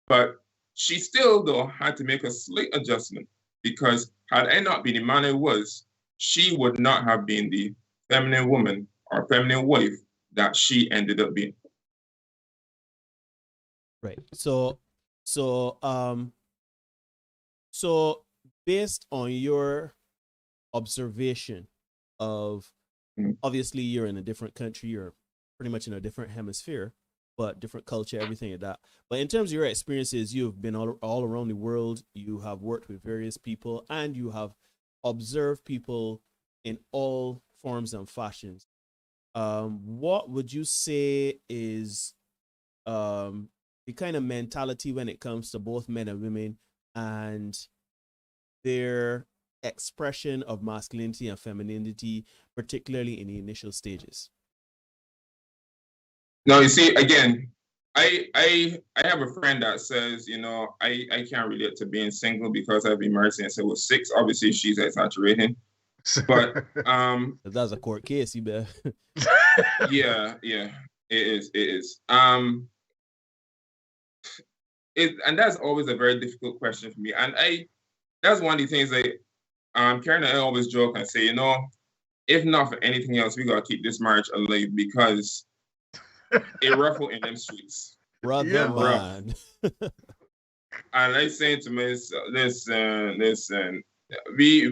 But she still, though, had to make a slight adjustment because had I not been the man I was, she would not have been the feminine woman or feminine wife that she ended up being. Right. So based on your observation of, obviously you're in a different country, you're pretty much in a different hemisphere, but different culture, everything like that. But in terms of your experiences, you've been all around the world, you have worked with various people, and you have observed people in all forms and fashions. What would you say is the kind of mentality when it comes to both men and women and their expression of masculinity and femininity, particularly in the initial stages? Now, you see, again, I have a friend that says, I can't relate to being single because I've been married since I was 6. Obviously, she's exaggerating. But that's a court case, you bet. yeah, it is. And that's always a very difficult question for me. And that's one of the things Karen and I always joke and say, if not for anything else, we gotta keep this marriage alive because it ruffled in them streets. Brother man. And I say to myself, listen, we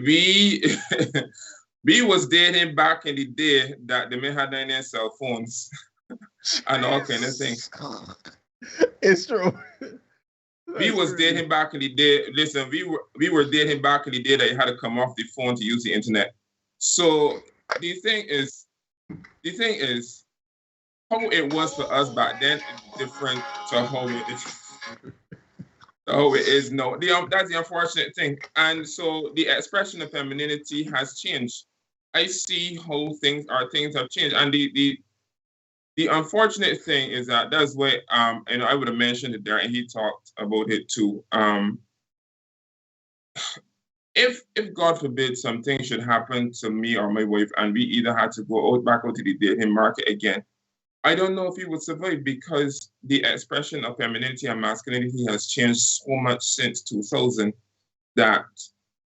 we was dating back in the day that the men had their cell phones and all kind of things. It's true. We was dating back in the day. Listen, we were dating back in the day that you had to come off the phone to use the internet. So the thing is, how it was for us back then is different to how it is now. That's the unfortunate thing. And so the expression of femininity has changed. I see how things have changed. And the unfortunate thing is that's why and I would have mentioned it there and he talked about it too. If God forbid something should happen to me or my wife and we either had to go back out to the dating market again, I don't know if we would survive because the expression of femininity and masculinity has changed so much since 2000 that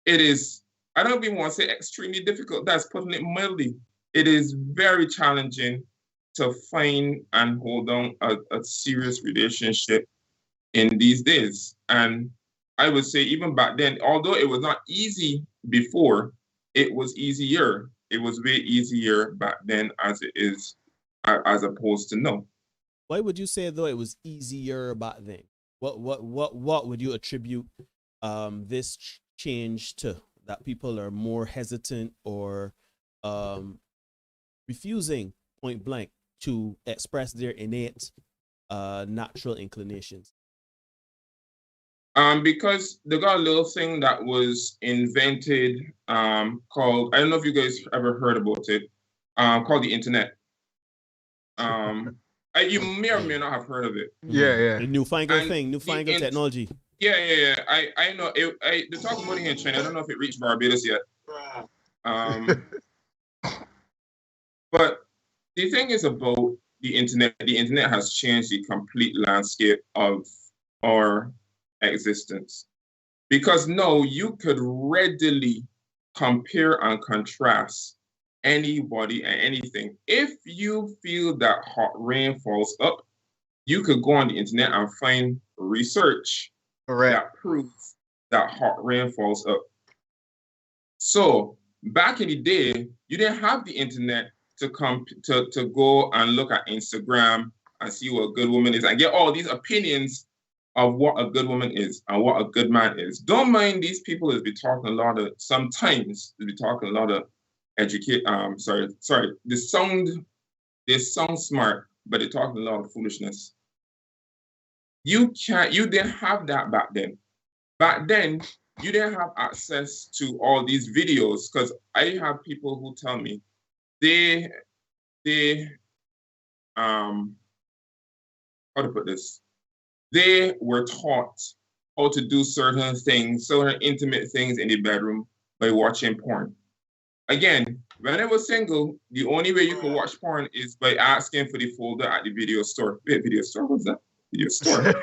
it is, I don't even want to say extremely difficult, that's putting it mildly. It is very challenging to find and hold on a serious relationship in these days. And I would say even back then, although it was not easy before, it was easier. It was way easier back then as it is, as opposed to now. Why would you say though it was easier back then? What would you attribute this change to? That people are more hesitant or refusing point blank to express their innate natural inclinations? Because they got a little thing that was invented called, I don't know if you guys ever heard about it, called the internet. You may or may not have heard of it. Yeah. The newfangled thing, newfangled technology. Yeah. I know. They talk about it here in China. I don't know if it reached Barbados yet. But the thing is about the internet. The internet has changed the complete landscape of our existence. Because now you could readily compare and contrast anybody and anything. If you feel that hot rain falls up, you could go on the internet and find research that proves that hot rain falls up. So back in the day, you didn't have the internet to come to go and look at Instagram and see what a good woman is and get all these opinions of what a good woman is and what a good man is. Don't mind these people that be talking a lot of, sometimes they be talking a lot of they sound smart, but they're talking a lot of foolishness. You didn't have that back then. Back then, you didn't have access to all these videos, because I have people who tell me they how to put this? They were taught how to do certain things, certain intimate things in the bedroom by watching porn. Again, when I was single, the only way you can watch porn is by asking for the folder at the video store. Wait, video store? What's that? Video store.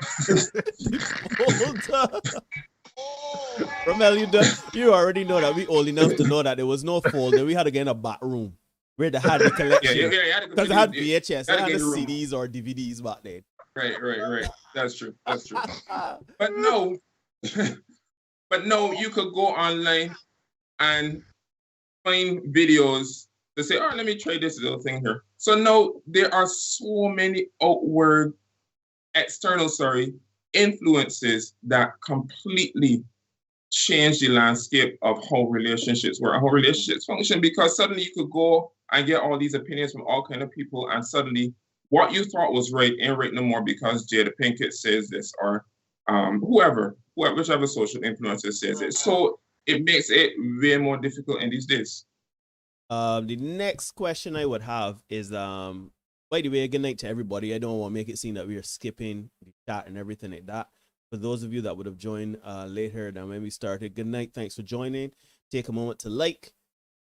Romel, you already know that we old enough to know that there was no folder. We had to get in a back room where they had the collection. Because they had VHS, they had the CDs or DVDs back then. Right. That's true. But no, you could go online and find videos to say, oh, let me try this little thing here. So no, there are so many external influences that completely change the landscape of how relationships work, how relationships function, because suddenly you could go and get all these opinions from all kind of people, and suddenly what you thought was right ain't right no more because Jada Pinkett says this, or whichever social influencer says it. So it makes it way more difficult in these days. The next question I would have is, by the way, good night to everybody. I don't want to make it seem that we are skipping the chat and everything like that. For those of you that would have joined later than when we started, good night. Thanks for joining. Take a moment to like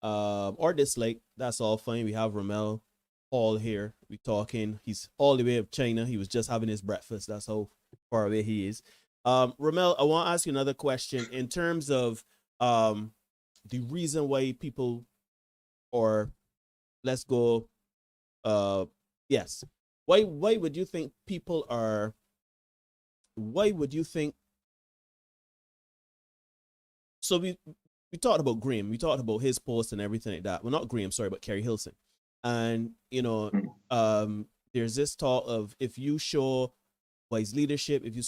or dislike. That's all fine. We have Romel Paul here. We talking. He's all the way of China. He was just having his breakfast. That's how far away he is. Romel, I want to ask you another question in terms of the reason why people, or let's go, yes. Why would you think people are, why would you think, so we talked about Graham, we talked about his post and everything like that. Well, not Graham, sorry, but Kerry Hilson. And, you know, there's this talk of, if you show wise leadership, if you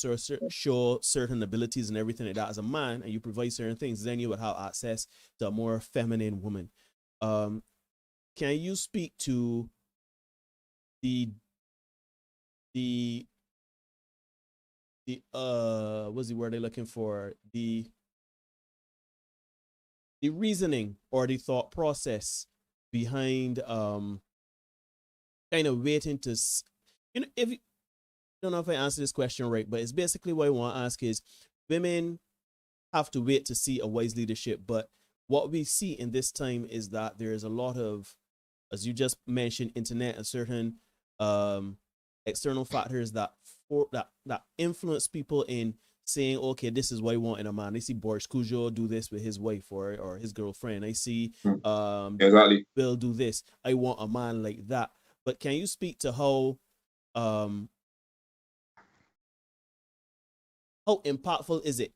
show certain abilities and everything like that as a man, and you provide certain things, then you would have access to a more feminine woman. Can you speak to the what's the word they're looking for? The reasoning or the thought process behind kind of waiting to, you know, if I don't know if I answer this question right, but it's basically what I want to ask is, women have to wait to see a wise leadership, but what we see in this time is that there is a lot of, as you just mentioned, internet and certain external factors that influence people in saying, okay, this is what I want in a man. I see Boris Cujo do this with his wife or his girlfriend. I see exactly. Bill do this. I want a man like that. But can you speak to how impactful is it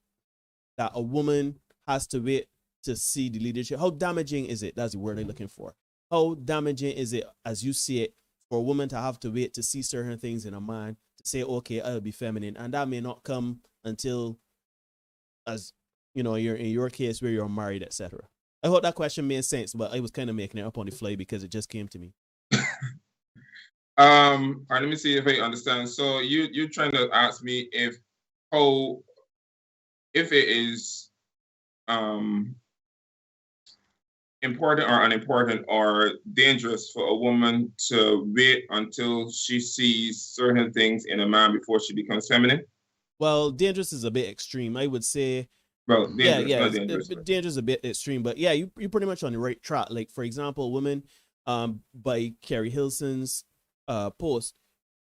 that a woman has to wait to see the leadership? How damaging is it? That's the word I'm looking for. How damaging is it, as you see it, for a woman to have to wait to see certain things in a man to say, okay, I'll be feminine, and that may not come until, as you know, you're in your case where you're married, etc. I hope that question made sense, but I was kind of making it up on the fly because it just came to me. All right, let me see if I understand. So you're trying to ask me if it is important or unimportant or dangerous for a woman to wait until she sees certain things in a man before she becomes feminine? Well, dangerous is a bit extreme. I would say, well, dangerous, dangerous. Dangerous is a bit extreme, but yeah, you're pretty much on the right track. Like, for example, a woman by Kerry Hilson's post,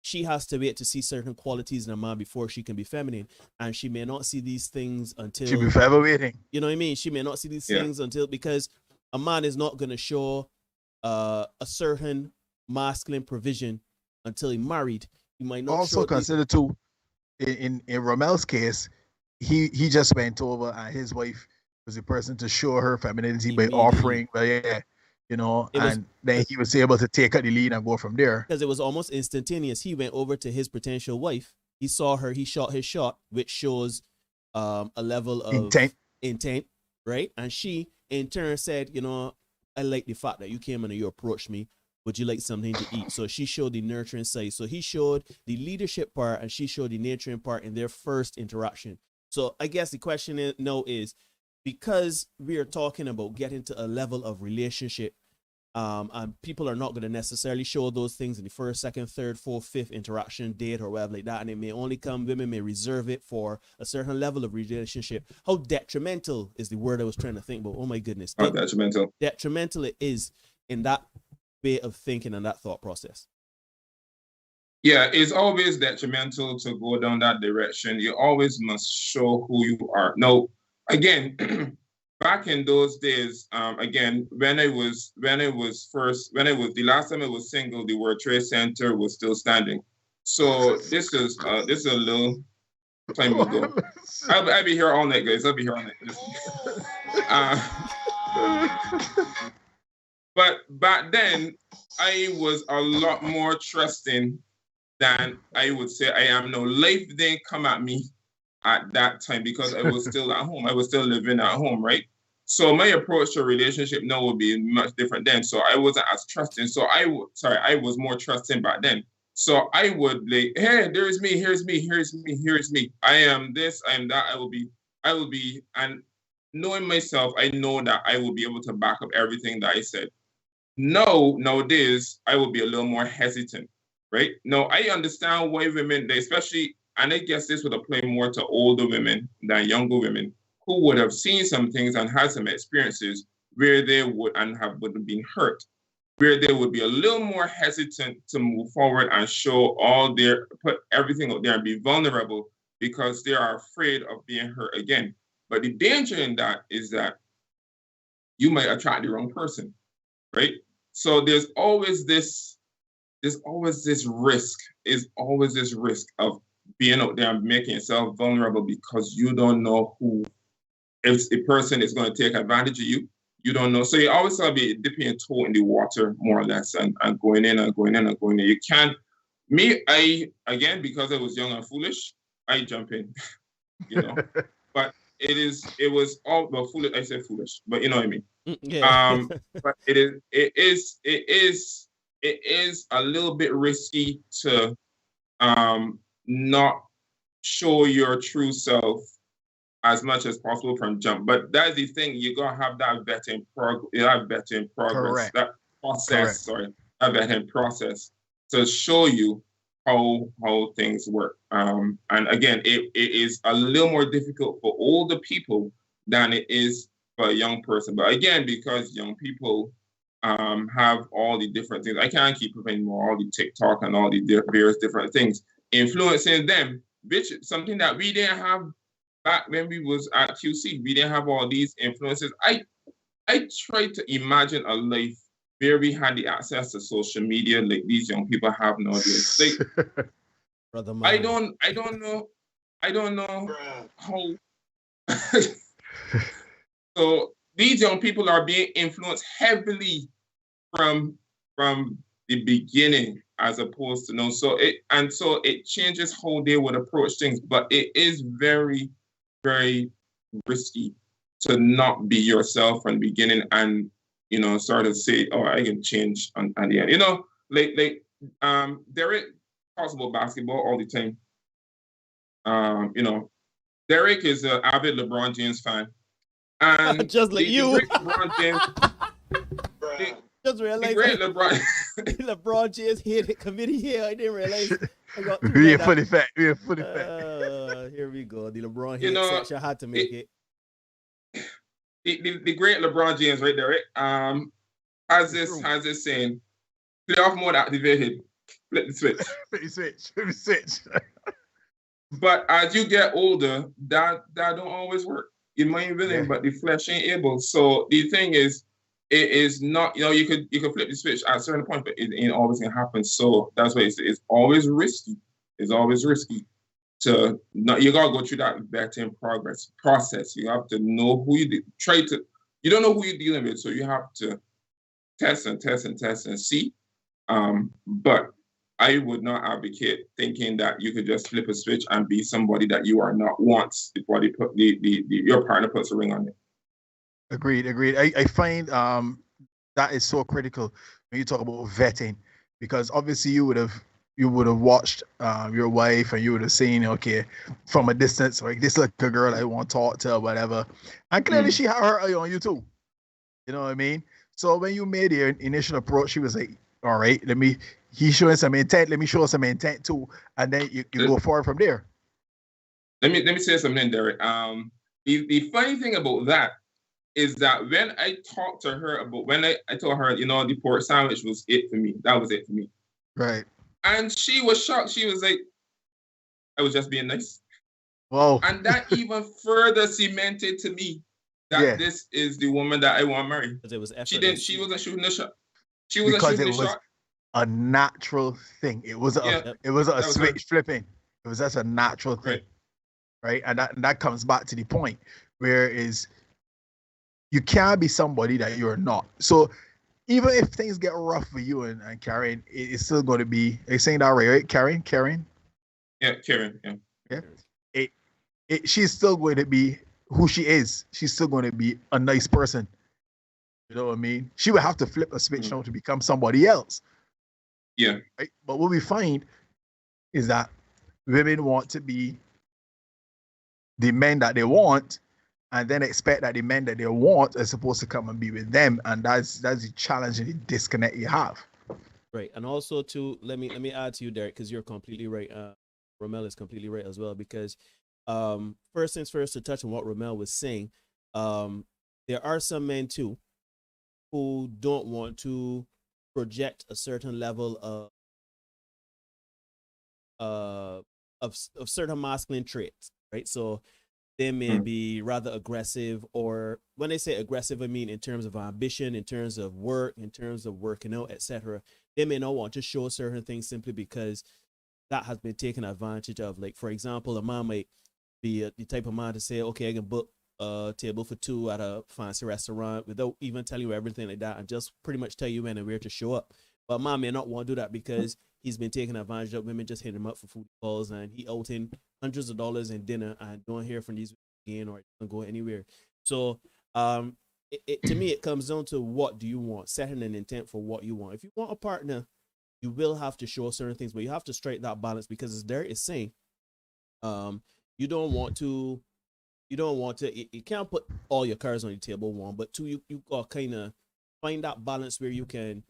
she has to wait to see certain qualities in a man before she can be feminine, and she may not see these things until she be forever waiting. You know what I mean? She may not see these things until, because a man is not going to show a certain masculine provision until he married. He might not also consider too, in Romel's case, he just went over and his wife was the person to show her femininity by offering, but yeah, you know, and then he was able to take out the lead and go from there. Because it was almost instantaneous. He went over to his potential wife. He saw her. He shot his shot, which shows a level of intent, right? And she, in turn, said, you know, I like the fact that you came and you approached me. Would you like something to eat? So she showed the nurturing side. So he showed the leadership part and she showed the nurturing part in their first interaction. So I guess the question now is, because we are talking about getting to a level of relationship, and people are not going to necessarily show those things in the first, second, third, fourth, fifth interaction, date, or whatever like that, and it may only come, women may reserve it for a certain level of relationship. How detrimental is the word I was trying to think about? Oh my goodness. How detrimental. Detrimental it is in that way of thinking and that thought process. Yeah, it's always detrimental to go down that direction. You always must show who you are. Now, again, back in those days, again, when I was the last time I was single, the World Trade Center was still standing. So this is a little time ago. I'll be here all night, guys. I'll be here all night. But back then, I was a lot more trusting than I would say I am now. Life didn't come at me at that time because I was still at home. I was still living at home, right? So my approach to a relationship now would be much different then. So I wasn't as trusting. So I was more trusting back then. So I would like, hey, there's me, here's me, here's me, here's me. I am this, I am that, I will be, and knowing myself, I know that I will be able to back up everything that I said. No, nowadays, I will be a little more hesitant, right? No, I understand why women, they especially, and I guess this would apply more to older women than younger women, who would have seen some things and had some experiences where they would have been hurt, where they would be a little more hesitant to move forward and show put everything out there and be vulnerable because they are afraid of being hurt again. But the danger in that is that you might attract the wrong person, right? So there's always this risk of being out there and making yourself vulnerable because you don't know if a person is going to take advantage of you. You don't know. So you always have to be dipping your toe in the water, more or less, and going in and going in and going in. You can't, because I was young and foolish, I jump in, you know. But it was all, well, foolish, I said foolish, but you know what I mean. Yeah. But it is a little bit risky to not show your true self as much as possible from jump. But that's the thing, you gotta have that vetting progress, Correct. that process, Correct. that vetting process to show you how things work. And again, it is a little more difficult for older people than it is for a young person. But again, because young people have all the different things, I can't keep up anymore, all the TikTok and all the various different things influencing them, which is something that we didn't have back when we was at QC. We didn't have all these influences. I tried to imagine a life where we had the access to social media like these young people have nowadays. Like, Brother I don't know how. So these young people are being influenced heavily from the beginning, as opposed to so it changes how they would approach things. But it is very, very risky to not be yourself from the beginning and sort of say, oh, I can change at the end. Derek talks about basketball all the time. Derek is an avid LeBron James fan. And just like you. LeBron James, just realized LeBron James hit it committee here. I didn't realize. We're fully fat. We're fully fat. Here we go. The LeBron hit section had to make it. The great LeBron James right there, right? Has this saying, playoff mode activated, flip the switch. Flip the switch. But as you get older, that don't always work. It might be willing, but the flesh ain't able. So the thing is, it is not, you could flip the switch at a certain point, but it ain't always gonna happen. So that's why it's always risky. It's always risky to not, you gotta go through that vetting process. You have to know who you don't know who you're dealing with, so you have to test and test and test and see. But I would not advocate thinking that you could just flip a switch and be somebody that you are not once before they put your partner puts a ring on it. Agreed. I find that is so critical when you talk about vetting, because obviously you would have watched your wife and you would have seen, okay, from a distance, like this like a girl I want to talk to or whatever, and clearly she had her eye on you too. You know what I mean? So when you made the initial approach, she was like, all right, he's showing some intent, let me show some intent too, and then you go forward from there. Let me say something, Derek. The funny thing about that is that when I talked to her about, when I told her, the pork sandwich was it for me. That was it for me. Right. And she was shocked. She was like, I was just being nice. Whoa. And that even further cemented to me that this is the woman that I want to marry. Because it was She wasn't shooting the shot. She wasn't shooting the shot. Because it was a natural thing. It was a switch flipping. It was just a natural thing. Right? And that comes back to the point where is you can't be somebody that you're not. So even if things get rough for you and Karen, it's still going to be, are you saying that right? Karen? Yeah, Karen, yeah. She's still going to be who she is. She's still going to be a nice person. You know what I mean? She would have to flip a switch now to become somebody else. Yeah. Right? But what we find is that women want to be the men that they want, and then expect that the men that they want are supposed to come and be with them, and that's the challenge and the disconnect you have. Right, and also to let me add to you, Derek, because you're completely right. Romel is completely right as well, because first things first, to touch on what Romel was saying, there are some men too who don't want to project a certain level of certain masculine traits, right? So they may be rather aggressive, or when they say aggressive, I mean in terms of ambition, in terms of work, in terms of working out, etc. They may not want to show certain things simply because that has been taken advantage of. Like, for example, a man might be the type of man to say, okay, I can book a table for two at a fancy restaurant without even telling you everything like that, and just pretty much tell you when and where to show up. But a man may not want to do that because he's been taking advantage of. Women just hit him up for food calls, and he out in hundreds of dollars in dinner and don't hear from these again, or don't go anywhere. So to me, it comes down to, what do you want? Setting an intent for what you want. If you want a partner, you will have to show certain things, but you have to strike that balance, because as Derek is saying, you don't want to, you can't put all your cards on the table, one, but two, you got kind of find that balance where you can,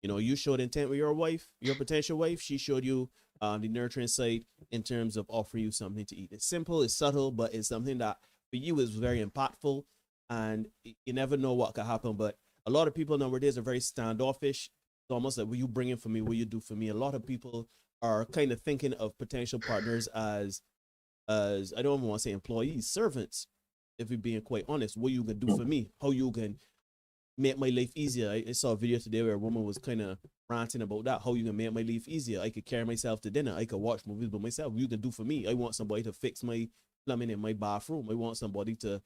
you showed intent with your wife, your potential wife. She showed you the nurturing side in terms of offering you something to eat. It's simple, it's subtle, but it's something that for you is very impactful, and you never know what could happen. But a lot of people nowadays are very standoffish. It's almost like, what you bring in for me, what you do for me. A lot of people are kind of thinking of potential partners as I don't even want to say employees, servants. If you're being quite honest, what you can do for me, how you can make my life easier. I saw a video today where a woman was kind of ranting about that. How you can make my life easier. I could carry myself to dinner. I could watch movies by myself. You can do for me. I want somebody to fix my plumbing in my bathroom. I want somebody to,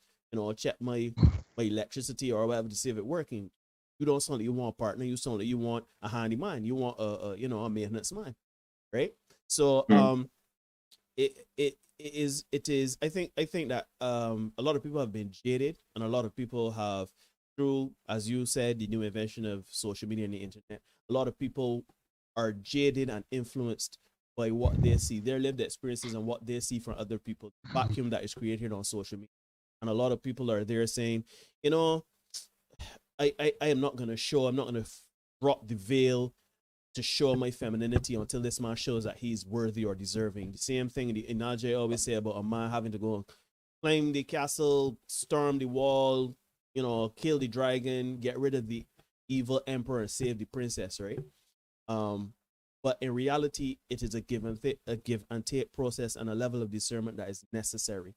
check my electricity or whatever to see if it's working. You don't sound like you want a partner. You sound like you want a handyman. You want a maintenance man, right? So it is. I think that a lot of people have been jaded, and a lot of people have, through, as you said, the new invention of social media and the internet, a lot of people are jaded and influenced by what they see, their lived experiences, and what they see from other people, the vacuum that is created on social media. And a lot of people are there saying, I am not going to show, I'm not going to drop the veil to show my femininity until this man shows that he's worthy or deserving. The same thing the analogy I always say about a man having to go climb the castle, storm the wall, kill the dragon, get rid of the evil emperor, and save the princess, right? But in reality, it is a give and take process, and a level of discernment that is necessary.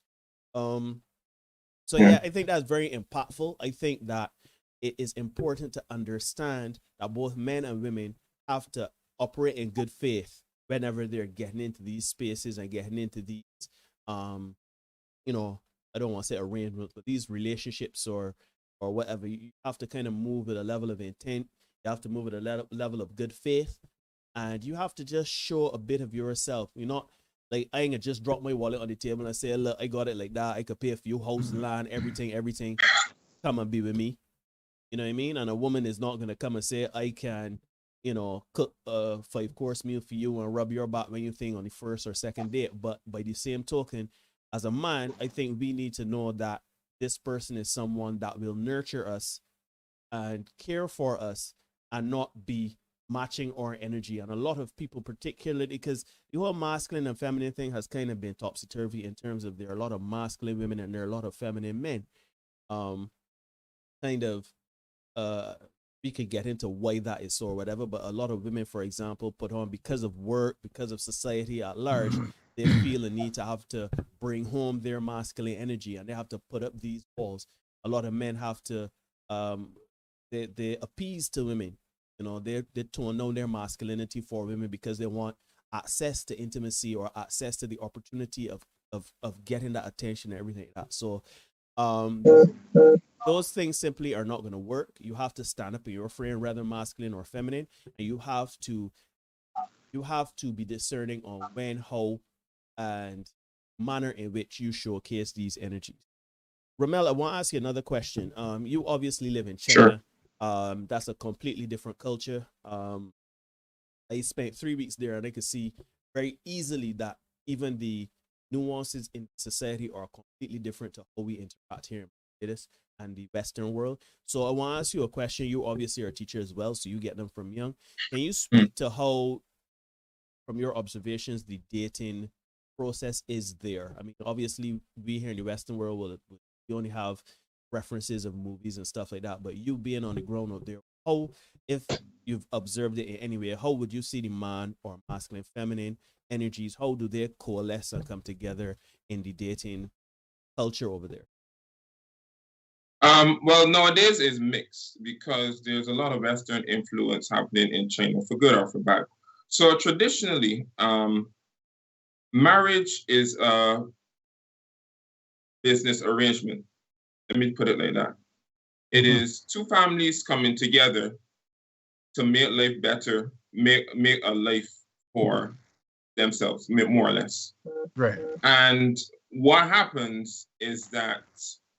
So yeah, I think that's very impactful. I think that it is important to understand that both men and women have to operate in good faith whenever they're getting into these spaces and getting into these, you know, I don't want to say arrangements, but these relationships or whatever. You have to kind of move with a level of intent. You have to move with a level of good faith, and you have to just show a bit of yourself. You're not like, I ain't gonna just drop my wallet on the table and say, look, I got it like that. I could pay for you, house, land, everything. Come and be with me. You know what I mean? And a woman is not gonna come and say, I can, you know, cook a 5-course meal for you and rub your back when you think on the first or second date. But by the same token, as a man, I think we need to know that this person is someone that will nurture us and care for us and not be matching our energy. And a lot of people, particularly because the whole masculine and feminine thing has kind of been topsy-turvy in terms of there are a lot of masculine women and there are a lot of feminine men. We could get into why that is so or whatever, but a lot of women, for example, put on, because of work, because of society at large, they feel a need to have to bring home their masculine energy and they have to put up these walls. A lot of men have to, they appease to women. You know, they tone down their masculinity for women because they want access to intimacy or access to the opportunity of getting that attention and everything like that. So, those things simply are not going to work. You have to stand up in your frame, whether masculine or feminine, and you have to be discerning on when, how, and manner in which you showcase these energies. Ramel, I want to ask you another question. You obviously live in China. Sure. That's a completely different culture. I spent 3 weeks there, and I could see very easily that even the nuances in society are completely different to how we interact here in this and the Western world. So I want to ask you a question. You obviously are a teacher as well, so you get them from young. Can you speak to how, from your observations, the dating process is there? I mean, obviously, we here in the Western world, we only have references of movies and stuff like that, but you being on the ground out there, how, if you've observed it in any way, how would you see the man or masculine, feminine energies, how do they coalesce and come together in the dating culture over there? Well, nowadays is mixed because there's a lot of Western influence happening in China, for good or for bad. So traditionally, marriage is a business arrangement. Let me put it like that. It is two families coming together to make life better, make a life for themselves, more or less. Right. And what happens is that,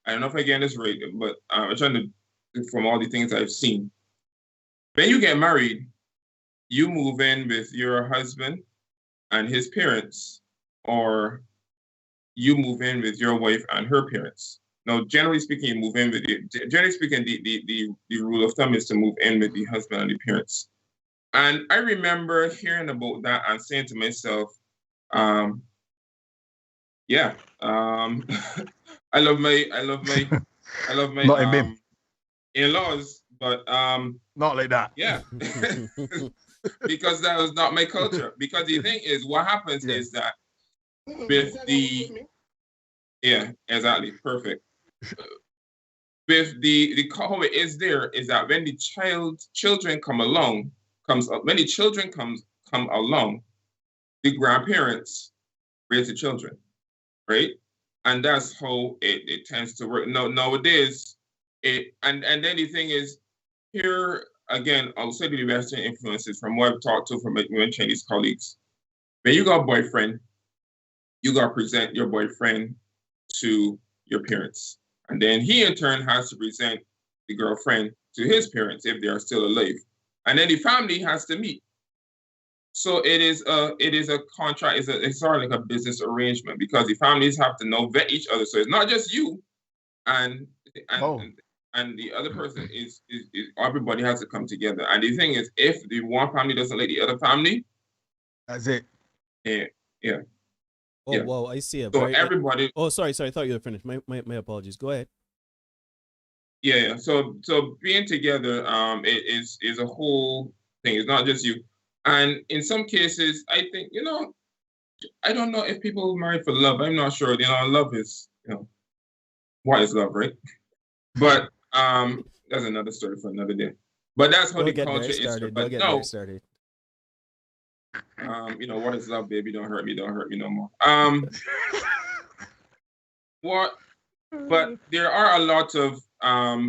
I don't know if I get this right, but I'm trying to, from all the things I've seen, when you get married, you move in with your husband and his parents, or you move in with your wife and her parents. Now, generally speaking, you move in with generally speaking, the rule of thumb is to move in with the husband and the parents. And I remember hearing about that and saying to myself, yeah, I love my in-laws, but not like that. Yeah. Because that was not my culture. Because the thing is, what happens is that with exactly, perfect. With the how it is there is that when the children come along, the grandparents raise the children, right? And that's how it tends to work. Nowadays, and then the thing is, here again, outside of the Western influences, from what I've talked to from my Chinese colleagues, when you got a boyfriend, you got to present your boyfriend to your parents. And then he in turn has to present the girlfriend to his parents if they are still alive. And then the family has to meet. So it is a contract, it's sort of like a business arrangement because the families have to know, vet each other. So it's not just you and the other person is everybody has to come together. And the thing is, if the one family doesn't like the other family, that's it. Yeah. Oh, yeah. Whoa, I see it. So everybody. Oh, sorry. I thought you were finished. My apologies. Go ahead. Yeah. So being together, it is a whole thing. It's not just you. And in some cases, I think, I don't know if people marry for love. I'm not sure. Love is, what is love, right? But that's another story for another day. But that's how Don't the get culture very is here. started. But Don't get no, very started. you know, what is love, baby? Don't hurt me no more. What? But there are a lot of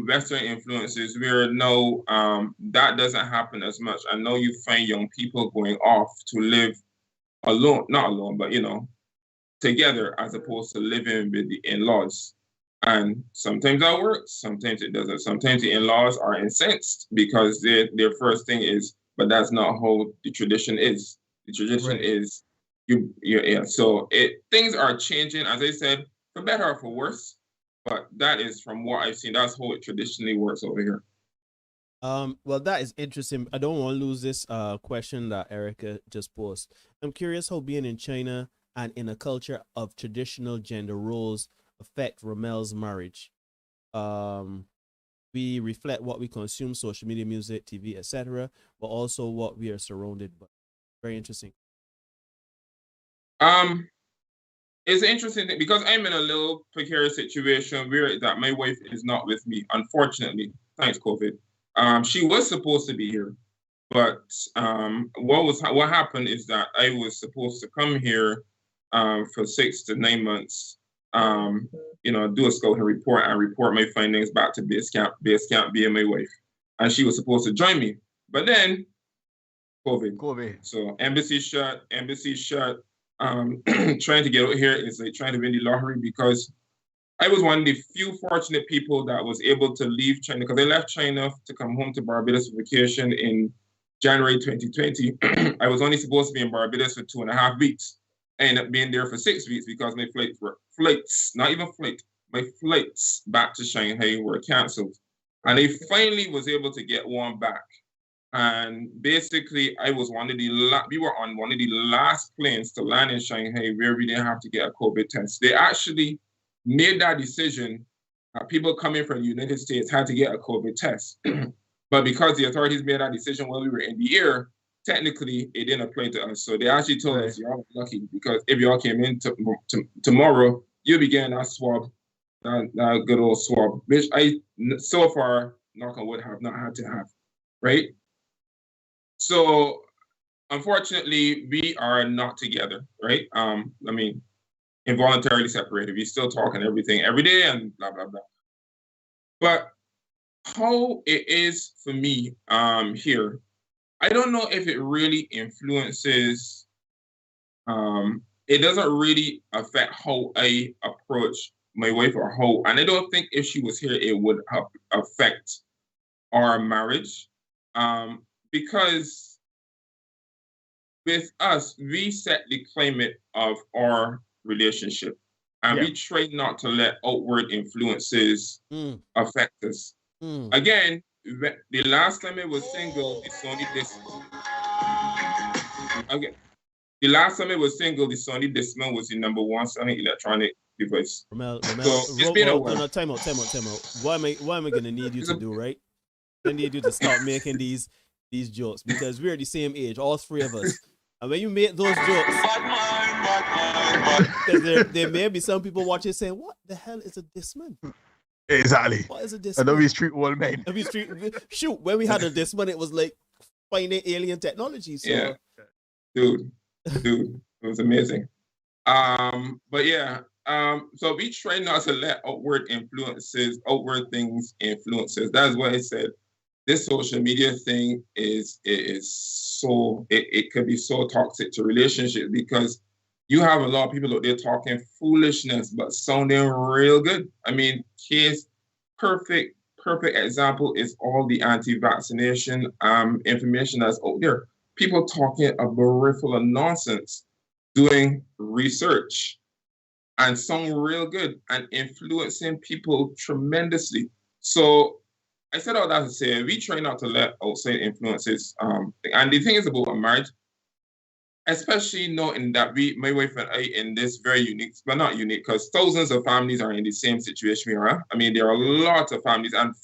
Western influences where no, that doesn't happen as much. I know you find young people going off to live alone, not alone, but you know, together as opposed to living with the in-laws. And sometimes that works, sometimes it doesn't. Sometimes the in-laws are incensed because their first thing is, but that's not how the tradition is. The tradition is yeah. So things are changing, as I said, for better or for worse. But that is from what I've seen. That's how it traditionally works over here. Well, that is interesting. I don't want to lose this question that Erica just posed. I'm curious how being in China and in a culture of traditional gender roles affect Romel's marriage. We reflect what we consume, social media, music, TV, etc., but also what we are surrounded by. Very interesting. It's interesting because I'm in a little precarious situation where that my wife is not with me, unfortunately, thanks COVID. She was supposed to be here, but what happened is that I was supposed to come here for 6 to 9 months, you know, do a scouting report and report my findings back to base camp being my wife. And she was supposed to join me. But then COVID. So embassy shut. Trying to get out here is like trying to win the lottery because I was one of the few fortunate people that was able to leave China because I left China to come home to Barbados for vacation in January 2020. I was only supposed to be in Barbados for 2.5 weeks. I ended up being there for 6 weeks because my my flights back to Shanghai were canceled. And I finally was able to get one back. And basically, we were on one of the last planes to land in Shanghai where we didn't have to get a COVID test. They actually made that decision. People coming from the United States had to get a COVID test. But because the authorities made that decision while we were in the air, technically, it didn't apply to us. So they actually told us, y'all lucky, because if y'all came in tomorrow, you'll be getting that swab, that good old swab, which I, so far, knock on wood, have not had to have, right? So, unfortunately, we are not together, right? I mean, involuntarily separated. We still talk and everything every day and blah, blah, blah. But how it is for me here, I don't know if it really influences, it doesn't really affect how I approach my wife or how, and I don't think if she was here, it would affect our marriage. Because with us, we set the climate of our relationship and we try not to let outward influences affect us. Again, the last time I was single, the Sony Discman. Okay. The last time I was single, the Sony Discman was the #1 selling electronic device. Romel, so it's been a while. No, time out. What am I gonna need you to do, right? I need you to start making these jokes because we're the same age, all three of us. And when you make those jokes, because there may be some people watching saying, "What the hell is a Discman?" Exactly. What is a Discman? I know we street old men. Shoot, when we had a Discman, it was like finding alien technology. So. Yeah, dude, it was amazing. But yeah, so we try not to let outward things influence us. That's why I said this social media thing is so it could be so toxic to relationships because you have a lot of people out there talking foolishness but sounding real good. I mean, perfect example is all the anti-vaccination information that's out there. People talking a berriffle of nonsense, doing research, and sound real good and influencing people tremendously. So I said all that to say we try not to let outside influences. And the thing is about a marriage, especially knowing that my wife and I in this very unique, but not unique, because thousands of families are in the same situation we are. I mean, there are lots of families, and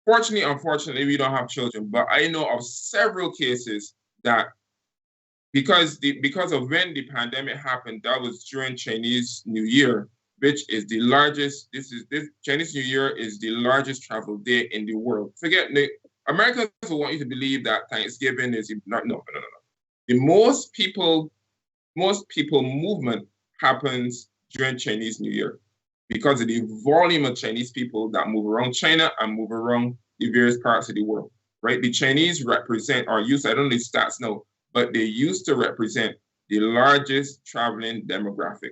unfortunately, we don't have children. But I know of several cases that because of when the pandemic happened, that was during Chinese New Year, which is the largest. This Chinese New Year is the largest travel day in the world. Forget Americans will want you to believe that Thanksgiving is not. No. The most people movement happens during Chinese New Year because of the volume of Chinese people that move around China and move around the various parts of the world, right? The Chinese represent, or used, I don't know the stats now, but they used to represent the largest traveling demographic.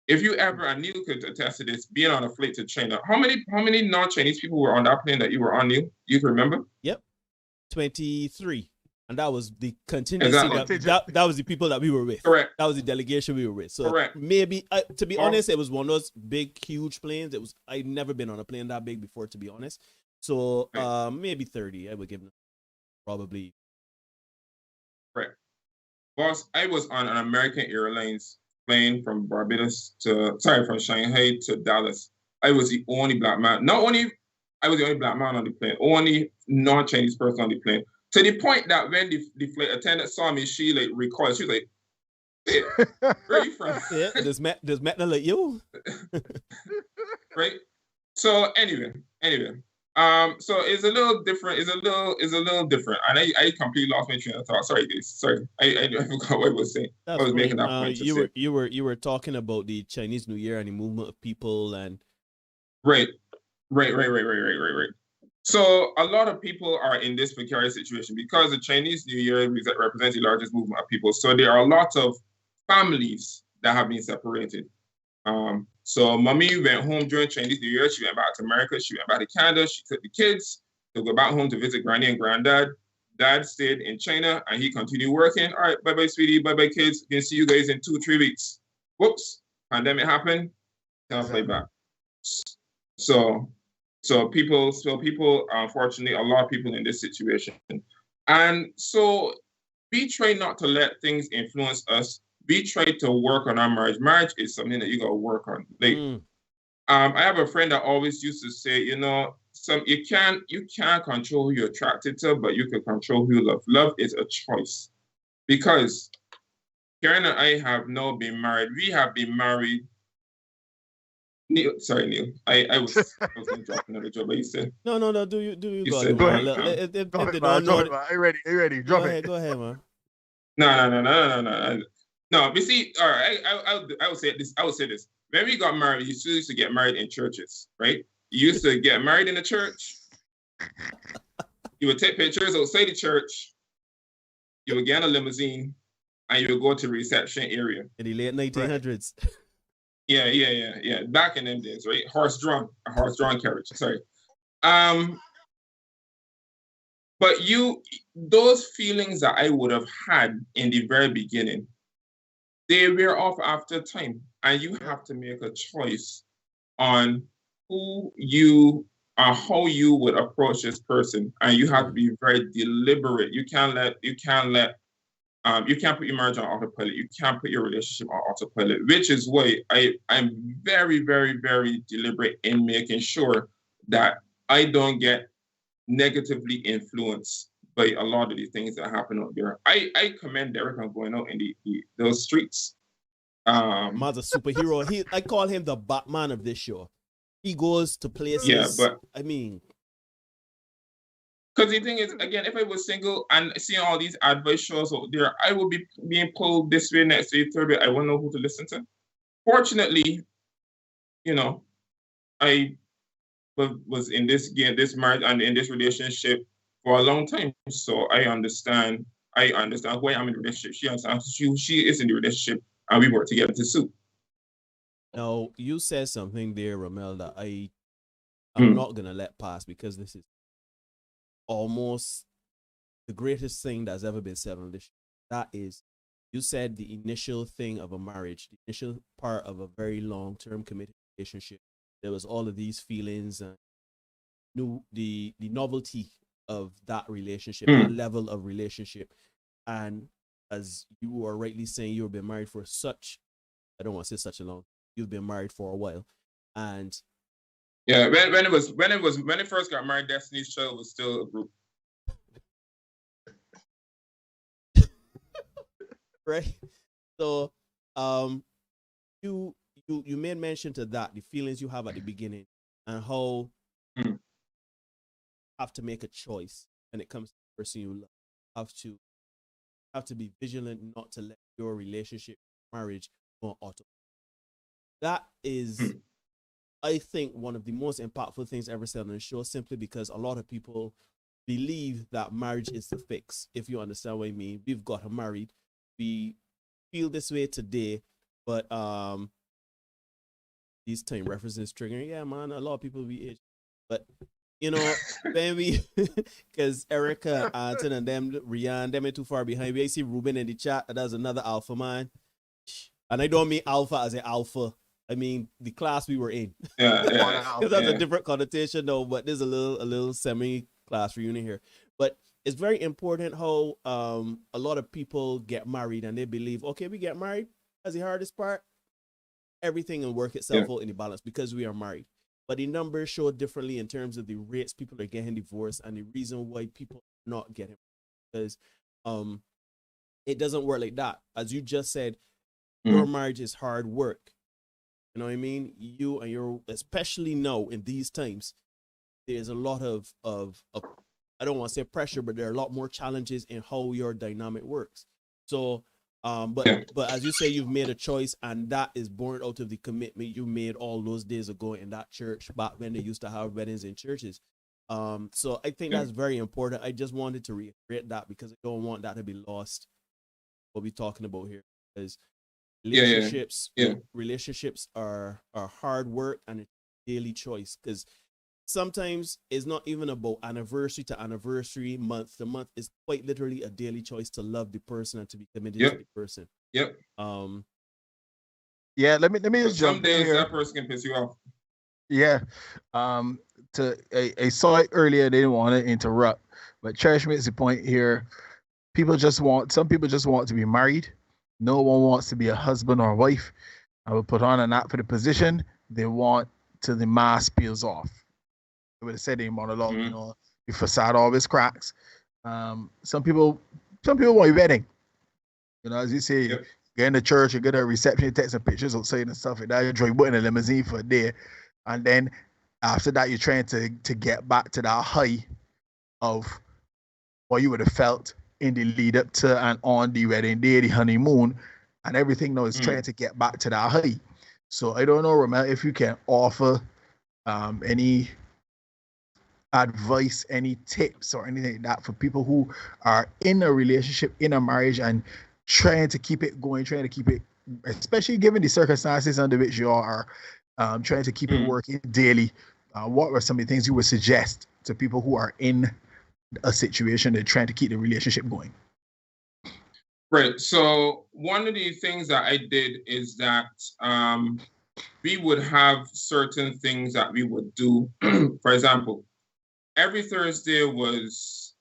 If you ever, and Neil could attest to this, being on a flight to China, how many non-Chinese people were on that plane that you were on, Neil? You can remember? Yep, 23. And that was the contingency. Exactly. That was the people that we were with. Correct. That was the delegation we were with. So correct. Maybe, to be honest, it was one of those big, huge planes. I'd never been on a plane that big before, to be honest. So maybe 30. I would give them probably. Correct. Boss, I was on an American Airlines plane from from Shanghai to Dallas. I was the only black man. Not only I was the only black man on the plane, only non-Chinese person on the plane. To the point that when the flight attendant saw me, she like recoiled. She was like, hey, "Where are you from?" Yeah, does Matt not like you? Right. So anyway, so it's a little different. It's a little different, and I completely lost my train of thought. Sorry, guys. Sorry, I forgot what I was saying. I was making that point. You were talking about the Chinese New Year and the movement of people and. Right. So a lot of people are in this precarious situation because the Chinese New Year represents the largest movement of people. So there are lots of families that have been separated. So mommy went home during Chinese New Year. She went back to America. She went back to Canada. She took the kids to go back home to visit granny and granddad. Dad stayed in China and he continued working. All right, bye-bye, sweetie. Bye-bye, kids. Can see you guys in 2-3 weeks. Whoops, pandemic happened. Can't play back. So people, unfortunately, a lot of people in this situation. And so we try not to let things influence us. We try to work on our marriage. Marriage is something that you got to work on. Like, I have a friend that always used to say, you can't control who you're attracted to, but you can control who you love. Love is a choice. Because Karen and I have now been married. We have been married. Neil. I was going to drop another job, but you said. No. Do you go ahead. Are you ready? Drop it. Go ahead, man. No. No, but see, all right, I would say this. When we got married, you used to get married in churches, right? You used to get married in a church. You would take pictures outside the church. You would get in a limousine, and you would go to the reception area. In the late 1900s. Right. Yeah. Back in them days, right? A horse-drawn carriage. Sorry. But those feelings that I would have had in the very beginning, they wear off after time. And you have to make a choice on who you are, how you would approach this person. And you have to be very deliberate. You can't put your marriage on autopilot. You can't put your relationship on autopilot, which is why I'm very, very, very deliberate in making sure that I don't get negatively influenced by a lot of the things that happen out there. I commend Derek on going out in those streets. Man's a superhero. I call him the Batman of this show. He goes to places. Yeah, but I mean, because the thing is, again, if I was single and seeing all these advice shows out there, I would be being pulled this way, next way, third way. I wouldn't know who to listen to. Fortunately, I was in this marriage and in this relationship for a long time. So I understand why I'm in a relationship. She understands she is in the relationship and we work together to suit. Now, you said something there, Ramel, that I'm not going to let pass because this is almost the greatest thing that's ever been said on this show. That is, you said the initial thing of a marriage, the initial part of a very long-term committed relationship. There was all of these feelings and the novelty of that relationship, that level of relationship. And as you were rightly saying, you've been married for I don't want to say such a long, you've been married for a while. And yeah, when it first got married, Destiny's Child was still a group. Right. So you you made mention to that, the feelings you have at the beginning, and how you have to make a choice when it comes to the person you love. Have to be vigilant not to let your relationship, marriage, go on auto. That is, I think, one of the most impactful things ever said on the show, simply because a lot of people believe that marriage is the fix. If you understand what I mean, we've got married. We feel this way today, but these time references triggering. Yeah, man, a lot of people be age, but you know, when we, because Erica, Anton, and them, Rian, them ain't too far behind. We see Ruben in the chat. That's another alpha man, and I don't mean alpha as an alpha. I mean the class we were in. Yeah, Because that's a different connotation, though. But there's a little semi-class reunion here. But it's very important how a lot of people get married and they believe, okay, we get married. That's the hardest part. Everything will work itself out in the balance because we are married. But the numbers show differently in terms of the rates people are getting divorced and the reason why people are not getting, because it doesn't work like that. As you just said, your marriage is hard work. You know what I mean? You and your, especially now in these times, there's a lot of I don't want to say pressure, but there are a lot more challenges in how your dynamic works. So but as you say, you've made a choice, and that is born out of the commitment you made all those days ago in that church back when they used to have weddings in churches. So I think that's very important. I just wanted to reiterate that because I don't want that to be lost, what we're talking about here, because relationships are hard work and it's a daily choice, because sometimes it's not even about anniversary to anniversary, month to month. It's quite literally a daily choice to love the person and to be committed to the person. Yeah, let me just jump some days here. that person can piss you off. Yeah. I saw it earlier, they didn't want to interrupt, but Cherish makes the point here. Some people just want to be married. No one wants to be a husband or a wife. I will put on an act for the position. They want till the mask peels off. I would have said in monologue, you know, the facade always cracks. Some people want a wedding. You know, as you say, get in the church, you get a reception, you take some pictures outside and stuff like that. You drive in a limousine for a day. And then after that, you're trying to get back to that high of what you would have felt in the lead up to and on the wedding day, the honeymoon, and everything now is trying to get back to that high. So I don't know, Ramel, if you can offer any advice, any tips or anything like that for people who are in a relationship, in a marriage, and trying to keep it going, trying to keep it, especially given the circumstances under which you are trying to keep it working daily. What were some of the things you would suggest to people who are in a situation they're trying to keep the relationship going? Right. So one of the things that I did is that we would have certain things that we would do. For example, every Thursday was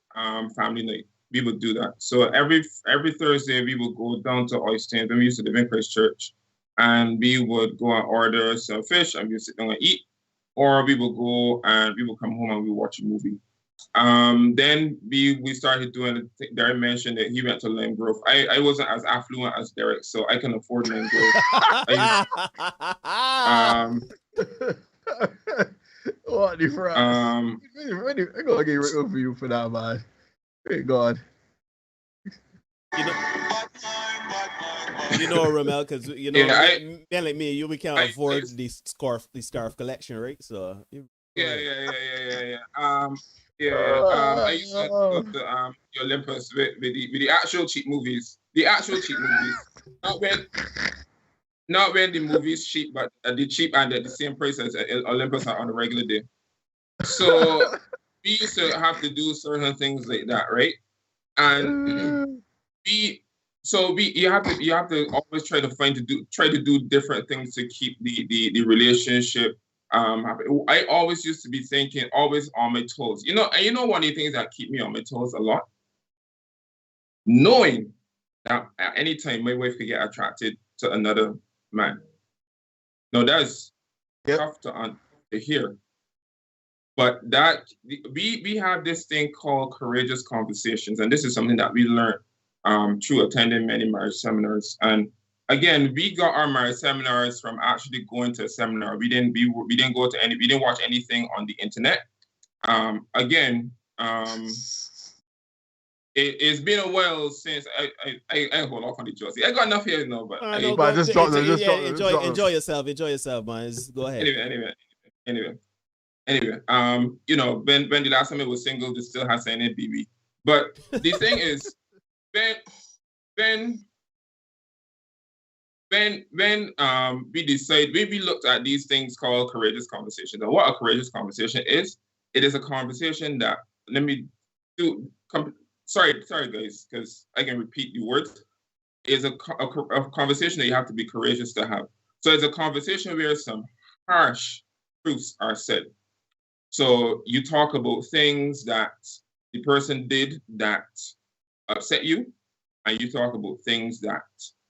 family night. We would do that. So every Thursday we would go down to Oyster when we used to live in Christ Church, and we would go and order some fish and we would sit down and eat, or we would go and we would come home and we would watch a movie. Then we started doing. Derek mentioned that he went to Lime Grove. I wasn't as affluent as Derek, so I can afford Lime Grove. What the fuck? I'm gonna get rid of you for that, man. Thank God. You know, Ramel, because you know, men like me, we can't afford the scarf collection, right? So yeah. I used to go to the Olympus with the actual cheap movies. The actual cheap movies. Not when the movies cheap, but the cheap and at the same price as Olympus are on a regular day. So we used to have to do certain things like that, right? And you have to always try to do different things to keep the relationship happy. I always used to be thinking, always on my toes. You know one of the things that keep me on my toes a lot? Knowing that at any time my wife could get attracted to another man. No, that's tough to hear. But that we have this thing called courageous conversations, and this is something that we learned through attending many marriage seminars. And again, we got our marriage seminars from actually going to a seminar. We didn't go to we didn't watch anything on the internet. Again, it's been a while since I hold off on the Josie. I got enough here now, but just drop them. Enjoy yourself, man. Just go ahead. Anyway, you know, when the last time it was single, they still has any BB. But the thing is, when we decide, when we looked at these things called courageous conversations, and what a courageous conversation is, it is a conversation that, sorry guys, because I can repeat the words, is a conversation that you have to be courageous to have. So it's a conversation where some harsh truths are said. So you talk about things that the person did that upset you, and you talk about things that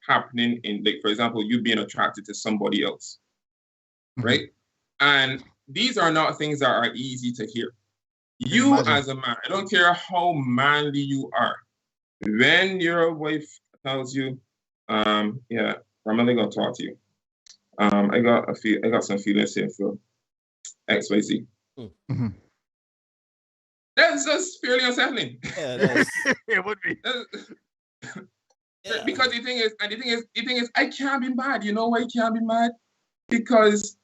happening in, like, for example, you being attracted to somebody else, right? And these are not things that are easy to hear. You as a man, I don't care how manly you are, when your wife tells you, yeah, I'm only gonna talk to you. I got some feelings here for XYZ. That's just fairly unsettling. Yeah, it would be. Because the thing is, I can't be mad. You know why I can't be mad? Because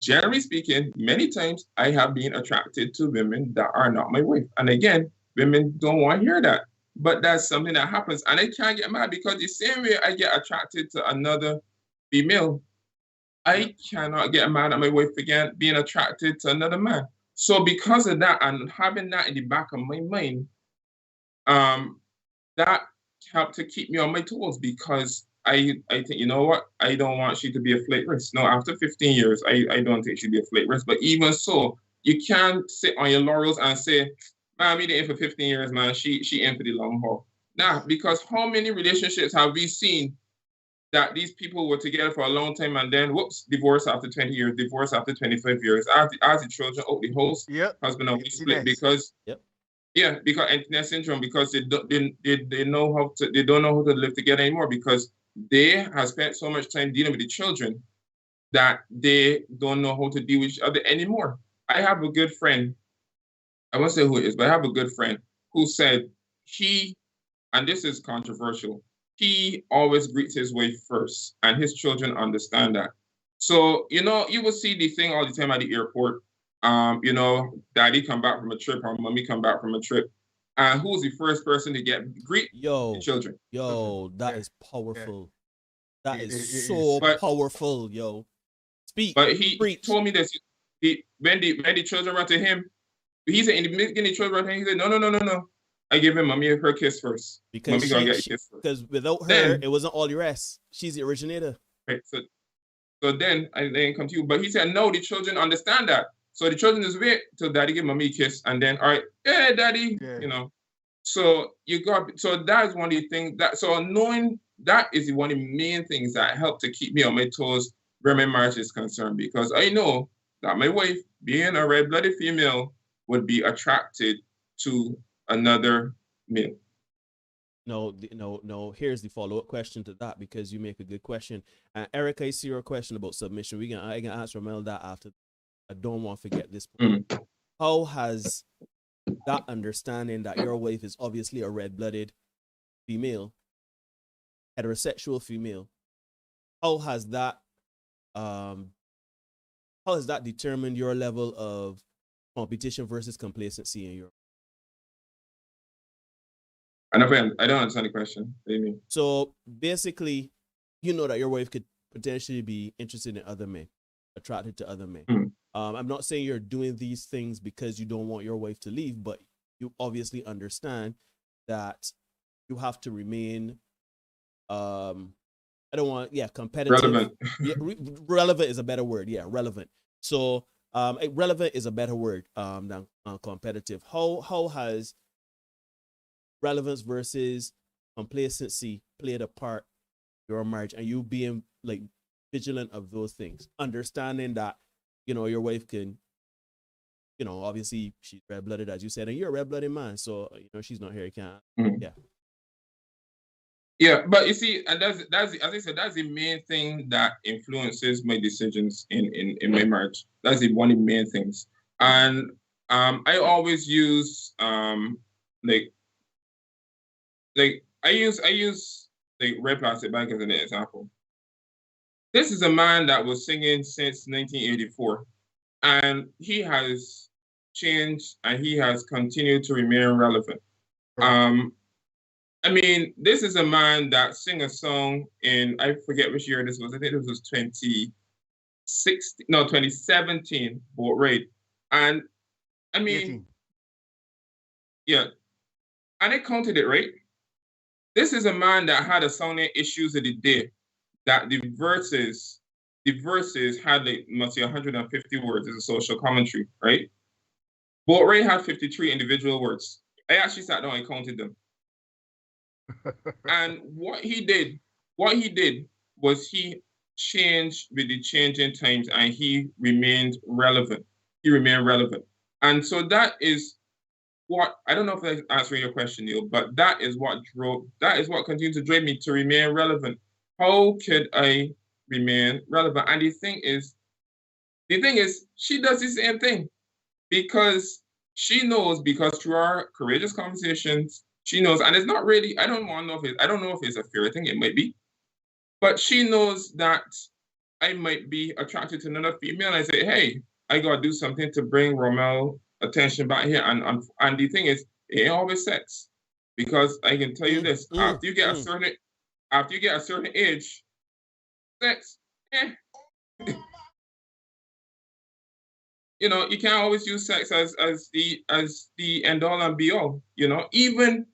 generally speaking, many times I have been attracted to women that are not my wife. And again, women don't want to hear that. But that's something that happens. And I can't get mad because the same way I get attracted to another female, I cannot get mad at my wife again being attracted to another man. So because of that, and having that in the back of my mind, that helped to keep me on my toes, because I think, you know what, I don't want she to be a flight risk. No, after 15 years, I don't think she'd be a flight risk. But even so, you can't sit on your laurels and say, man, we did it for 15 years, man. She in for the long haul. Nah, because how many relationships have we seen that these people were together for a long time and then, whoops, divorce after 20 years, divorce after 25 years, as the children out the house, husband and wife split because, because empty nest syndrome, because they don't know how to live together anymore, because they have spent so much time dealing with the children that they don't know how to deal with each other anymore. I have a good friend, I won't say who it is, but I have a good friend who said and this is controversial, he always greets his wife first, and his children understand that. So, you know, you will see the thing all the time at the airport. You know, daddy come back from a trip or mommy come back from a trip. And who's the first person to greet? The children. Yo, that is powerful. That is so powerful, yo. Speak. But he told me this. When the children run to him, he said in the beginning, the children run to him, he said, no. I give him mommy her kiss first. Because mommy gonna get a kiss first. Because without her, it wasn't all the rest. She's the originator. Right. So then I didn't come to you. But he said, no, the children understand that. So the children just wait till daddy give mommy a kiss, and then, all right, yeah, daddy, you know. So that is one of the things knowing that is one of the main things that help to keep me on my toes where my marriage is concerned, because I know that my wife, being a red-blooded female, would be attracted to another male. No. Here's the follow-up question to that, because you make a good question. Eric, I see your question about submission. I can ask Ramel that after. I don't want to forget this point. How has that understanding that your wife is obviously a red-blooded female, heterosexual female, how has that determined your level of competition versus complacency in your? I don't understand the question. What do you mean? So basically, you know that your wife could potentially be interested in other men, attracted to other men. I'm not saying you're doing these things because you don't want your wife to leave, but you obviously understand that you have to remain, competitive. Relevant. Relevant is a better word. Yeah, relevant. So relevant is a better word than competitive. How has relevance versus complacency played a part in your marriage, and you being like vigilant of those things, understanding that, you know, your wife can, you know, obviously she's red-blooded, as you said, and you're a red-blooded man, so, you know, she's not here, you can't. Yeah. Yeah, but you see, and that's as I said, that's the main thing that influences my decisions in my marriage. That's the one of the main things. And I always use like I use like Red Plastic Bag as an example. This is a man that was singing since 1984, and he has changed and he has continued to remain relevant. I mean, this is a man that sang a song in, I forget which year this was. I think this was 2016, no, 2017, boat raid. And I mean, 18. Yeah, and I counted it, right? This is a man that had a song named Issues of the Day, that the verses had like, must say 150 words as a social commentary, right? Boat raid had 53 individual words. I actually sat down and counted them. And what he did was he changed with the changing times and he remained relevant. And so that is what, I don't know if that's answering your question, Neil, but that is what continues to drive me to remain relevant. How could I remain relevant? And the thing is, she does the same thing because she knows, because through our courageous conversations, she knows, and it's not really, I don't know if it's a fear thing, it might be, but she knows that I might be attracted to another female, and I say, hey, I gotta do something to bring Romel attention back here. And the thing is, it ain't always sex. Because I can tell you this, after you get a certain age, sex, you know, you can't always use sex as the end all and be all, you know, even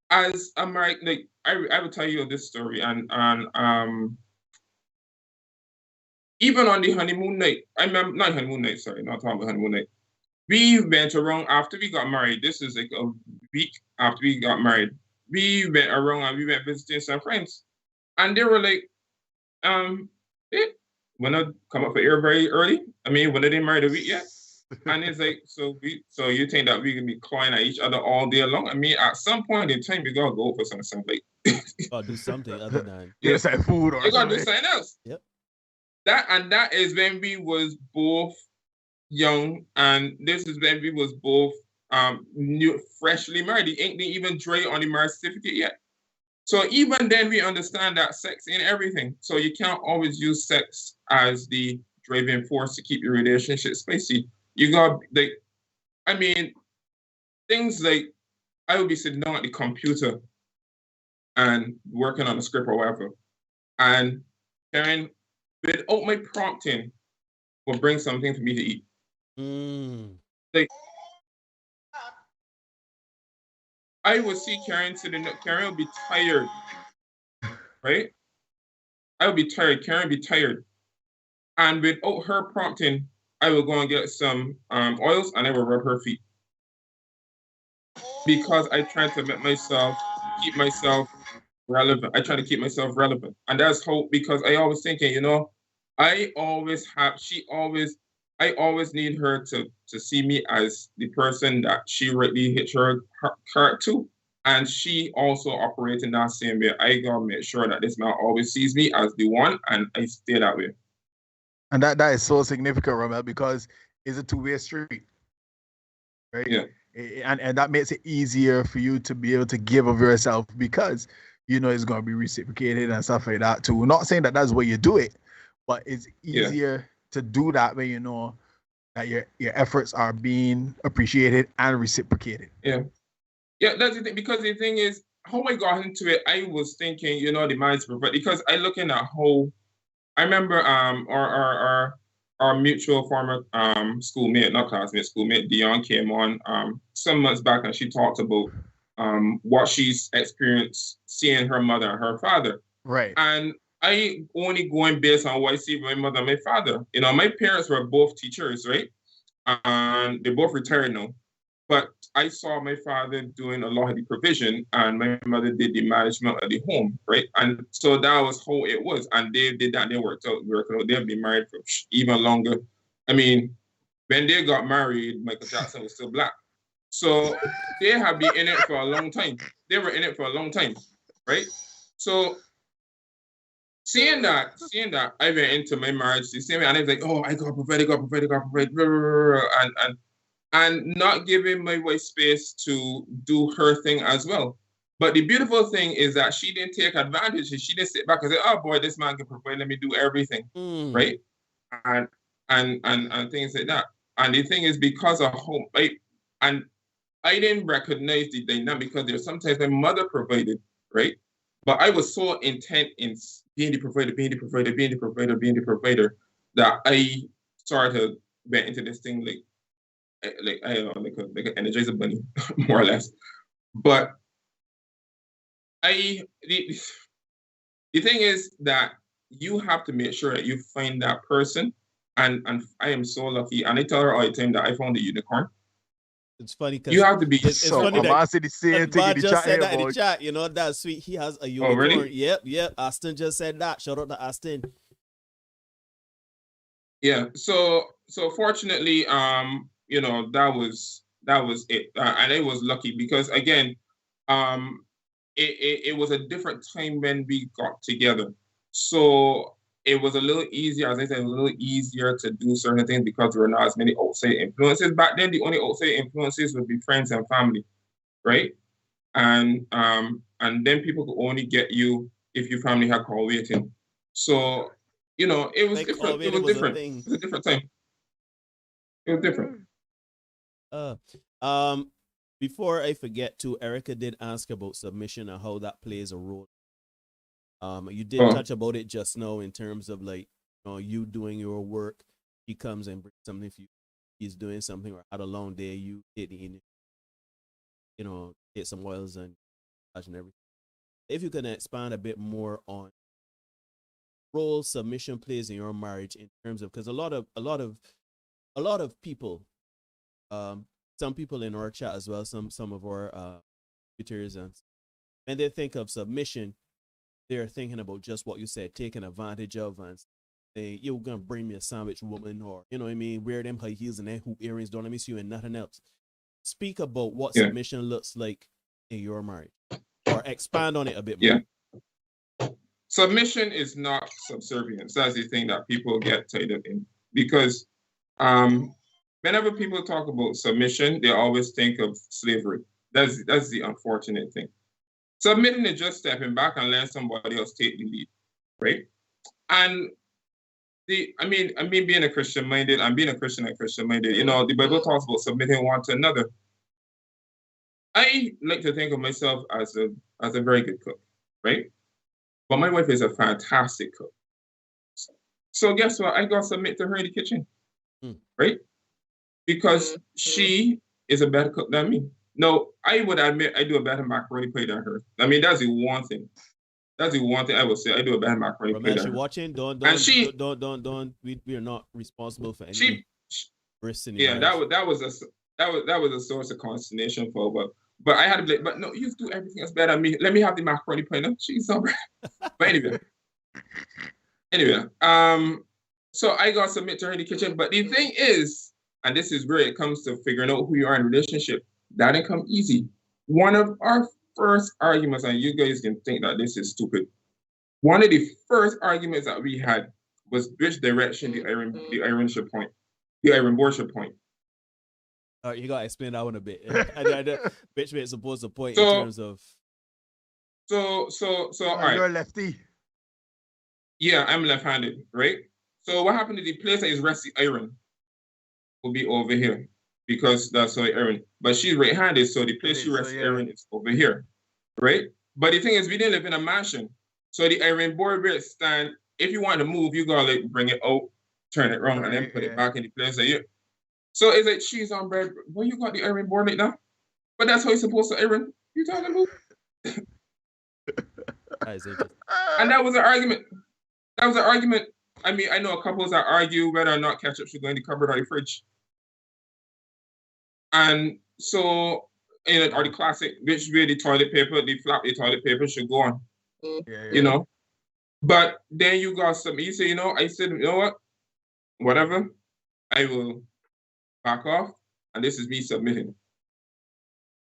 as a married, like I will tell you this story, and even on the honeymoon night, I remember, not honeymoon night, sorry, not talking about honeymoon night. We went around after we got married. This is like a week after we got married. We went around and we went visiting some friends, and they were like, when I come up for air very early. I mean, when they didn't marry the week yet. And it's like, so you think that we can be clawing at each other all day long? I mean, at some point in time, we gotta go for something like or do something other than it's like food or you gotta do something else. Yep. That is when we was both young, and this is when we was both freshly married. They ain't even dry on the marriage certificate yet. So even then, we understand that sex ain't everything. So you can't always use sex as the driving force to keep your relationship spicy. You got, like, I mean, things like I would be sitting down at the computer and working on a script or whatever, and Karen, without my prompting, will bring something for me to eat. Like, I would see Karen Karen would be tired, right? I would be tired. Karen would be tired, and without her prompting, I will go and get some oils and I will rub her feet, because I try to keep myself relevant. I try to keep myself relevant, and that's how, because I always thinking, you know, I always need her to see me as the person that she really hits her heart to. And she also operates in that same way. I gotta make sure that this man always sees me as the one, and I stay that way. And that is so significant, Romel, because it's a two-way street, right? Yeah. And that makes it easier for you to be able to give of yourself, because you know it's going to be reciprocated and stuff like that too. Not saying that that's where you do it, but it's easier to do that when you know that your efforts are being appreciated and reciprocated. Yeah, that's the thing. Because the thing is, how I got into it, I was thinking, you know, the man's perfect, because I looking at how I remember our mutual former schoolmate, not classmate, schoolmate, Dion came on some months back, and she talked about what she's experienced seeing her mother and her father. Right. And I only going based on what I see my mother and my father. You know, my parents were both teachers, right? And they both retired now. But I saw my father doing a lot of the provision, and my mother did the management of the home, right? And so that was how it was. And they did that. They worked out. They've been married for even longer. I mean, when they got married, Michael Jackson was still black. So they have been in it for a long time. They were in it for a long time, right? So seeing that I went into my marriage the same way, and I was like, oh, I got provide, and not giving my wife space to do her thing as well. But the beautiful thing is that she didn't take advantage. She didn't sit back and say, oh boy, this man can provide, let me do everything. Right? And things like that. And the thing is, because of home, right? And I didn't recognize the dynamic because there's sometimes my mother provided, right? But I was so intent in being the provider, that I sort of went into this thing like I don't know, like an Energizer bunny, more or less. But the thing is that you have to make sure that you find that person. And I am so lucky. And I tell her all the time that I found the unicorn. It's funny because you have to be it's funny that Bob just said that in the chat. You know, that's sweet. He has a unicorn. Oh, really? Yep. Austin just said that. Shout out to Austin. Yeah. So fortunately, you know, that was it, and I was lucky because again, it was a different time when we got together. So it was a little easier, as I said, it was a little easier to do certain things because there were not as many outside influences. Back then, the only outside influences would be friends and family, right? And then people could only get you if your family had call waiting. So, you know, it was different. It was different. It was a different time. It was different. Before I forget to, Erica did ask about submission and how that plays a role. You did touch about it just now in terms of like, you know, you doing your work. He comes and brings something for you. He's doing something or had a long day. You hit in, you know, hit some oils and everything. If you can expand a bit more on role submission plays in your marriage in terms of, because a lot of people, some people in our chat as well, some of our tutors, and when they think of submission, they're thinking about just what you said, taking advantage of and saying, you're gonna bring me a sandwich woman, or you know what I mean, wear them high heels and then hoop earrings, don't let me see you and nothing else. Speak about what submission looks like in your marriage, or expand on it a bit more. Submission is not subservience. That's the thing that people get tied up in, because whenever people talk about submission, they always think of slavery. That's the unfortunate thing. Submitting is just stepping back and letting somebody else take the lead, right? And I mean, being a Christian minded, and being a Christian and Christian minded, you know, the Bible talks about submitting one to another. I like to think of myself as a very good cook, right? But my wife is a fantastic cook. So guess what? I gotta submit to her in the kitchen, right? Because she is a better cook than me. No, I would admit I do a better macaroni pie than her. I mean, that's the one thing. That's the one thing I would say. I do a better macaroni pie than her. Watching, don't. We are not responsible for any risks in the marriage. that was a source of consternation for her. But I had to be like, but no, you do everything else better than me. Let me have the macaroni pie now. She's so bad. But anyway, so I got to submit to her in the kitchen. But the thing is, and this is where it comes to figuring out who you are in a relationship, that didn't come easy. One of our first arguments, and you guys can think that this is stupid. One of the first arguments that we had was which direction the iron board should point. All right, you gotta explain that one a bit. Bitch is supposed to point in terms of. So all right. You're a lefty. Yeah, I'm left-handed, right? So what happened to the place that is rest the iron will be over here, because that's how iron. But she's right-handed, so the place she rests iron is over here, right? But the thing is, we didn't live in a mansion, so the iron board will stand. If you want to move, you gotta like bring it out, turn it around, and then put it back in the place that you. So it's like cheese on bread. Well, you got the iron board right now, but that's how you're supposed to iron. You talking about? And that was an argument. I mean, I know couples that argue whether or not ketchup should go in the cupboard or the fridge. And so, or the classic, which way the toilet paper, the flap the toilet paper should go on. You know? But then you got some, you say, I said, you know what? Whatever, I will back off, and this is me submitting.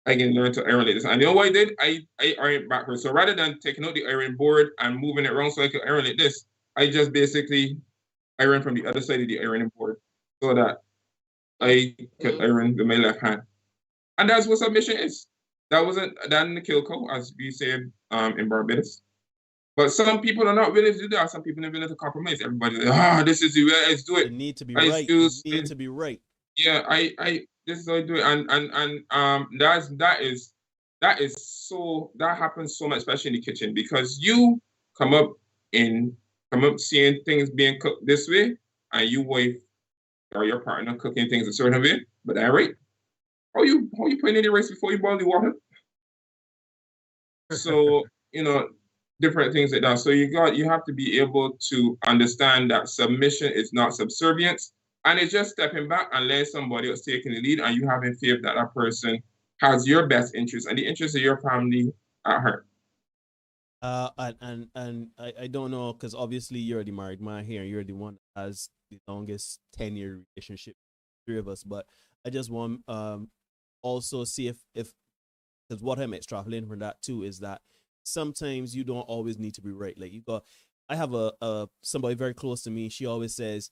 I can learn to iron like this. And you know what I did? I iron it backwards. So rather than taking out the iron board and moving it around so I could iron like this, I just basically iron from the other side of the ironing board so that I could iron with my left hand. And that's what submission is. That didn't kill cow, as we say in Barbados. But some people are not willing to do that. Some people are willing to compromise. Everybody, this is the way I do it. You need to be right. You need to be right. Yeah, this is how I do it, and that happens so much, especially in the kitchen, because you come up seeing things being cooked this way, and you wife or your partner cooking things a certain way, but that right? How you putting in the rice before you boil the water? So different things like that. So you have to be able to understand that submission is not subservience. And it's just stepping back and letting somebody else taking the lead, and you having faith that that person has your best interest and the interest of your family at heart. And I don't know, because obviously you're the married man here. You're the one that has the longest 10-year relationship, three of us. But I just want also see if because what I'm extrapolating from that too is that sometimes you don't always need to be right. Like I have a somebody very close to me. She always says,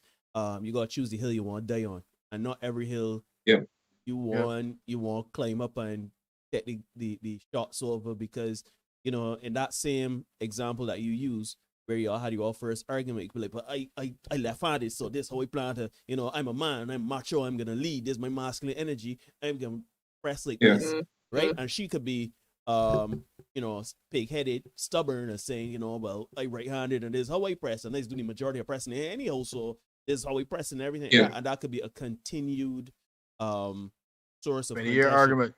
you gotta choose the hill you want to die on, and not every hill you want to climb up and get the shots over, because in that same example that you use where y'all had your first argument, you could be like, but I left-handed, so this how we plan to, I'm a man, I'm macho, I'm gonna lead, this is my masculine energy, I'm gonna press like this, right? And she could be pig-headed, stubborn, and saying, well, I right-handed and this is how I press, and let's do the majority of pressing anyhow, so this is how we press and everything. And that could be a continued source of your argument.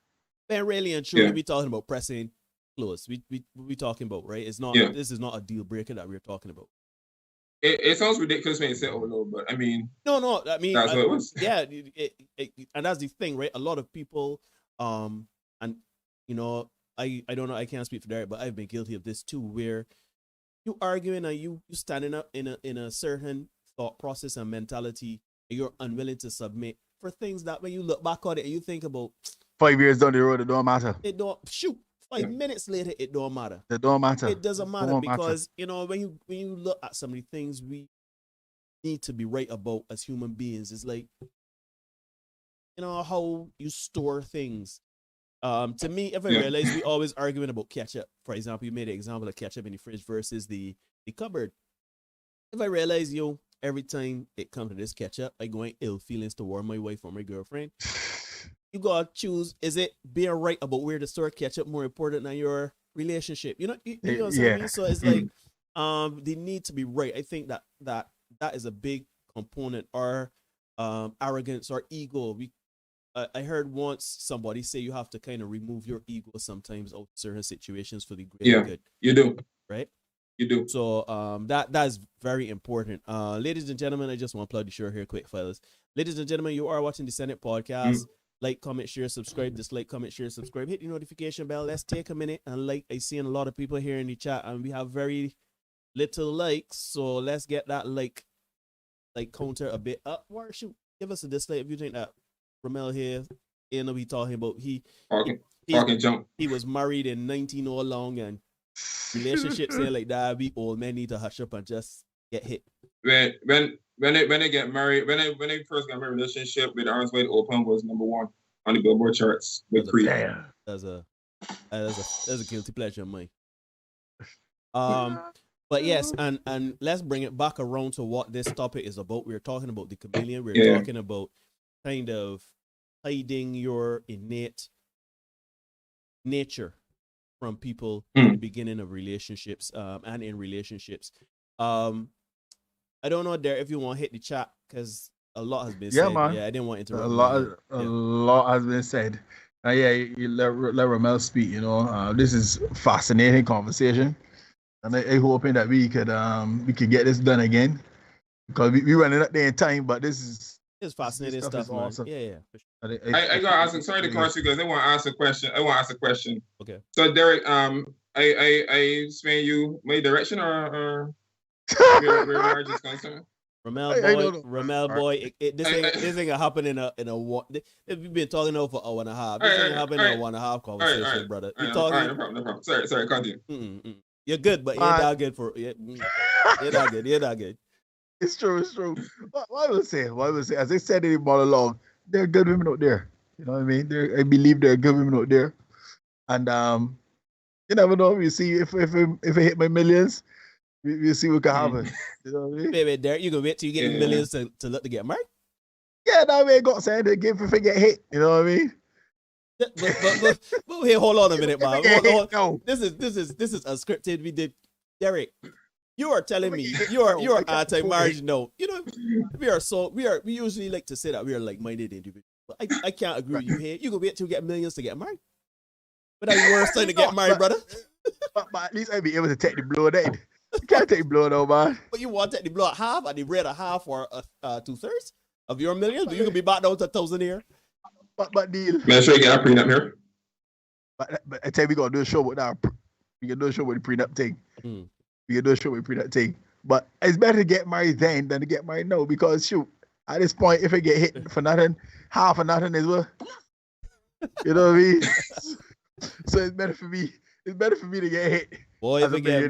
And really and truly, we talking about pressing close. We talking about, right? It's not. This is not a deal breaker that we're talking about. It sounds ridiculous when you say, "Oh no," but I mean, no. I mean, that's what it was. Yeah, and that's the thing, right? A lot of people, and I don't know. I can't speak for Derek, but I've been guilty of this too, where you arguing and you standing up in a certain thought process and mentality, and you're unwilling to submit for things that when you look back on it and you think about 5 years down the road, it don't matter. It don't 5 minutes later, it don't matter. It don't matter. It doesn't matter because when you look at some of the things we need to be right about as human beings, it's like how you store things. To me, if I realize we always arguing about ketchup, for example, you made an example of ketchup in the fridge versus the cupboard. If I realize every time it comes to this ketchup, I go in ill feelings toward my wife or my girlfriend. You gotta choose: is it being right about where to store ketchup more important than your relationship? You know what I mean? So it's like they need to be right. I think that is a big component. Or arrogance or ego. I heard once somebody say you have to kind of remove your ego sometimes out of certain situations for the greater good. You do, right? You do. So that's very important. Ladies and gentlemen, I just want to plug the show here quick, fellas. Ladies and gentlemen, you are watching the Senate Podcast. Like, comment, share, subscribe. Dislike, comment, share, subscribe. Hit the notification bell. Let's take a minute and I see a lot of people here in the chat, and we have very little likes. So let's get that like counter a bit up. Or shoot, give us a dislike if you think that Ramel here, we talking about he was married in 19 all along, and relationships here like that, we old men need to hush up and just get hit. When they get married, when they first got married, relationship with Arms Wide Open was #1 on the Billboard charts with Creed. That's a guilty pleasure of mine. But yes, and let's bring it back around to what this topic is about. We're talking about the chameleon. We're talking about kind of hiding your innate nature from people in the beginning of relationships and in relationships. I don't know, Derek, if you want to hit the chat, because a lot has been said. Man. Yeah, I didn't want to interrupt. A lot has been said. You let Ramel speak. This is fascinating conversation, and I hoping that we could get this done again, because we running up there in time. But it's fascinating stuff, man. Awesome. Yeah. I got to ask. Sorry to cross you guys. I want to ask a question. Okay. So Derek, I explain you my direction or where marriage is concerned. Ramel boy, this ain't gonna happen in a one. We've been talking over for an hour and a half. This ain't happen in a 1.5 conversation, brother. We talking. No problem. Sorry, continue. You're good, but you're not good for. You're not good. You're not good. It's true. Why will say? As I said in the monologue, there are good women out there. You know what I mean? I believe there are good women out there, and you never know. We see if I hit my millions. We'll see what can happen. You know what I mean? Baby, Derek, you can wait till you get millions to look to get married? Yeah, that way I got saying they give if I get hit. You know what I mean? But hey, hold on a minute, man. Hold. No. This is unscripted. We did, Derek. You are telling me you are anti-marriage. No, you know we usually like to say that we are like-minded individuals. But I can't agree with you here. You can wait till you get millions to get married. But that's the worst time to get married, brother. But at least I'll be able to take the blow then. You can't take blow though, man. But you want to take the blow at half, and the red a half or 2/3 of your millions, but you can be back down to 1,000 here. But deal. Make sure you get a prenup here. But I tell you, we gotta do a show with that. We can do a show with the prenup thing. We can do a show with the prenup thing. But it's better to get married then than to get married now, because shoot, at this point, if I get hit for nothing, half for nothing as well. You know what I mean? So it's better for me. It's better for me to get hit. Boy, if I get a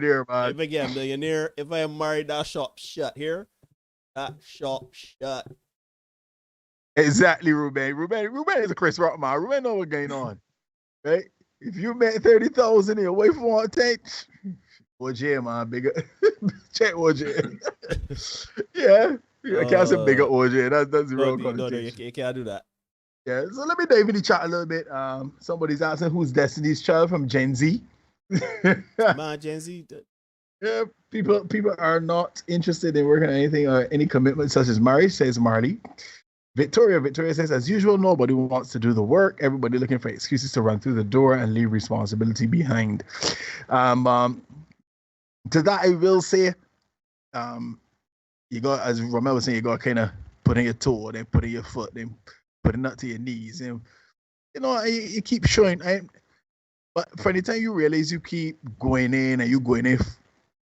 millionaire, if I am married, that shop shut here. That shop shut. Exactly, Ruben. Ruben is a Chris Rock man. Ruben know what's going on. Right? If you make 30,000 your wife won't take OJ, man, bigger. Check OJ. Yeah. I can't say bigger OJ. That's the real connotation. No, you can't do that. Yeah, so let me dive in the chat a little bit. Somebody's asking who's Destiny's Child from Gen Z. Man, Gen Z. Yeah, people are not interested in working on anything or any commitment such as marriage, says Marley. Victoria says, as usual, nobody wants to do the work. Everybody looking for excuses to run through the door and leave responsibility behind. To that, I will say, you got, as Romel was saying, you got kind of put in your toe, then put in your foot, then put it up to your knees, and you know, you keep showing. But for the time you realize you keep going in and you going in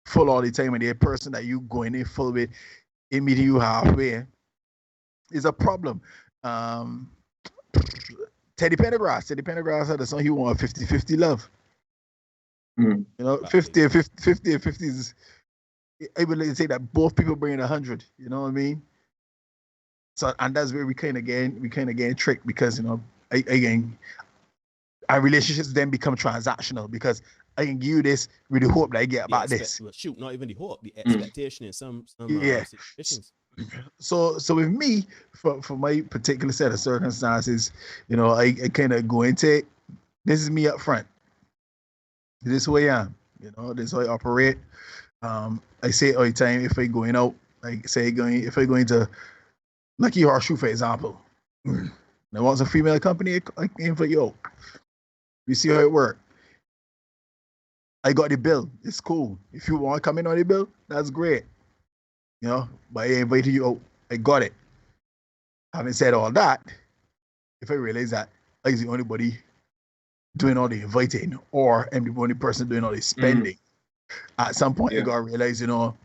full all the time, and the person that you going in full with, it meeting you halfway, is a problem. Teddy Pendergrass had a song he wanted 50-50 love. You know, 50 is, I would like to say that both people bring in 100. You know what I mean? So, and that's where we kind of get tricked, because you know, again, our relationships then become transactional, because I can give you this with the hope that I get about this. Shoot, not even the hope, the expectation in some situations. So with me, for my particular set of circumstances, you know, I kind of go into it. This is me up front. This is who I am. You know, this is how I operate. I say all the time, if I going out, like say if I going to Lucky Horseshoe, for example, and I want a female company, I invite you out. We see how it works. I got the bill. It's cool. If you want to come in on the bill, that's great. You know, but I invited you out. I got it. Having said all that, if I realize that I'm the only body doing all the inviting, or I'm the only person doing all the spending, at some point I gotta realize, you know,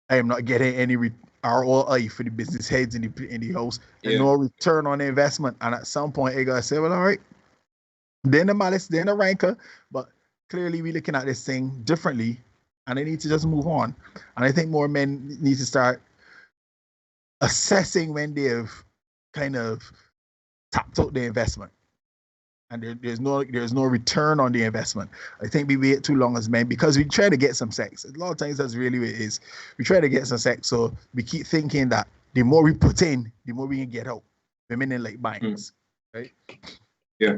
I am not getting any ROI for the business heads in the house, and no return on the investment. And at some point I gotta say, well, all right, then the malice, then the rancor, but clearly we're looking at this thing differently, and I need to just move on. And I think more men need to start assessing when they've kind of tapped out the investment, and there's no return on the investment. I think we wait too long as men, because we try to get some sex. A lot of times that's really what it is. We try to get some sex, so we keep thinking that the more we put in, the more we can get out. Women in like banks, right? Yeah.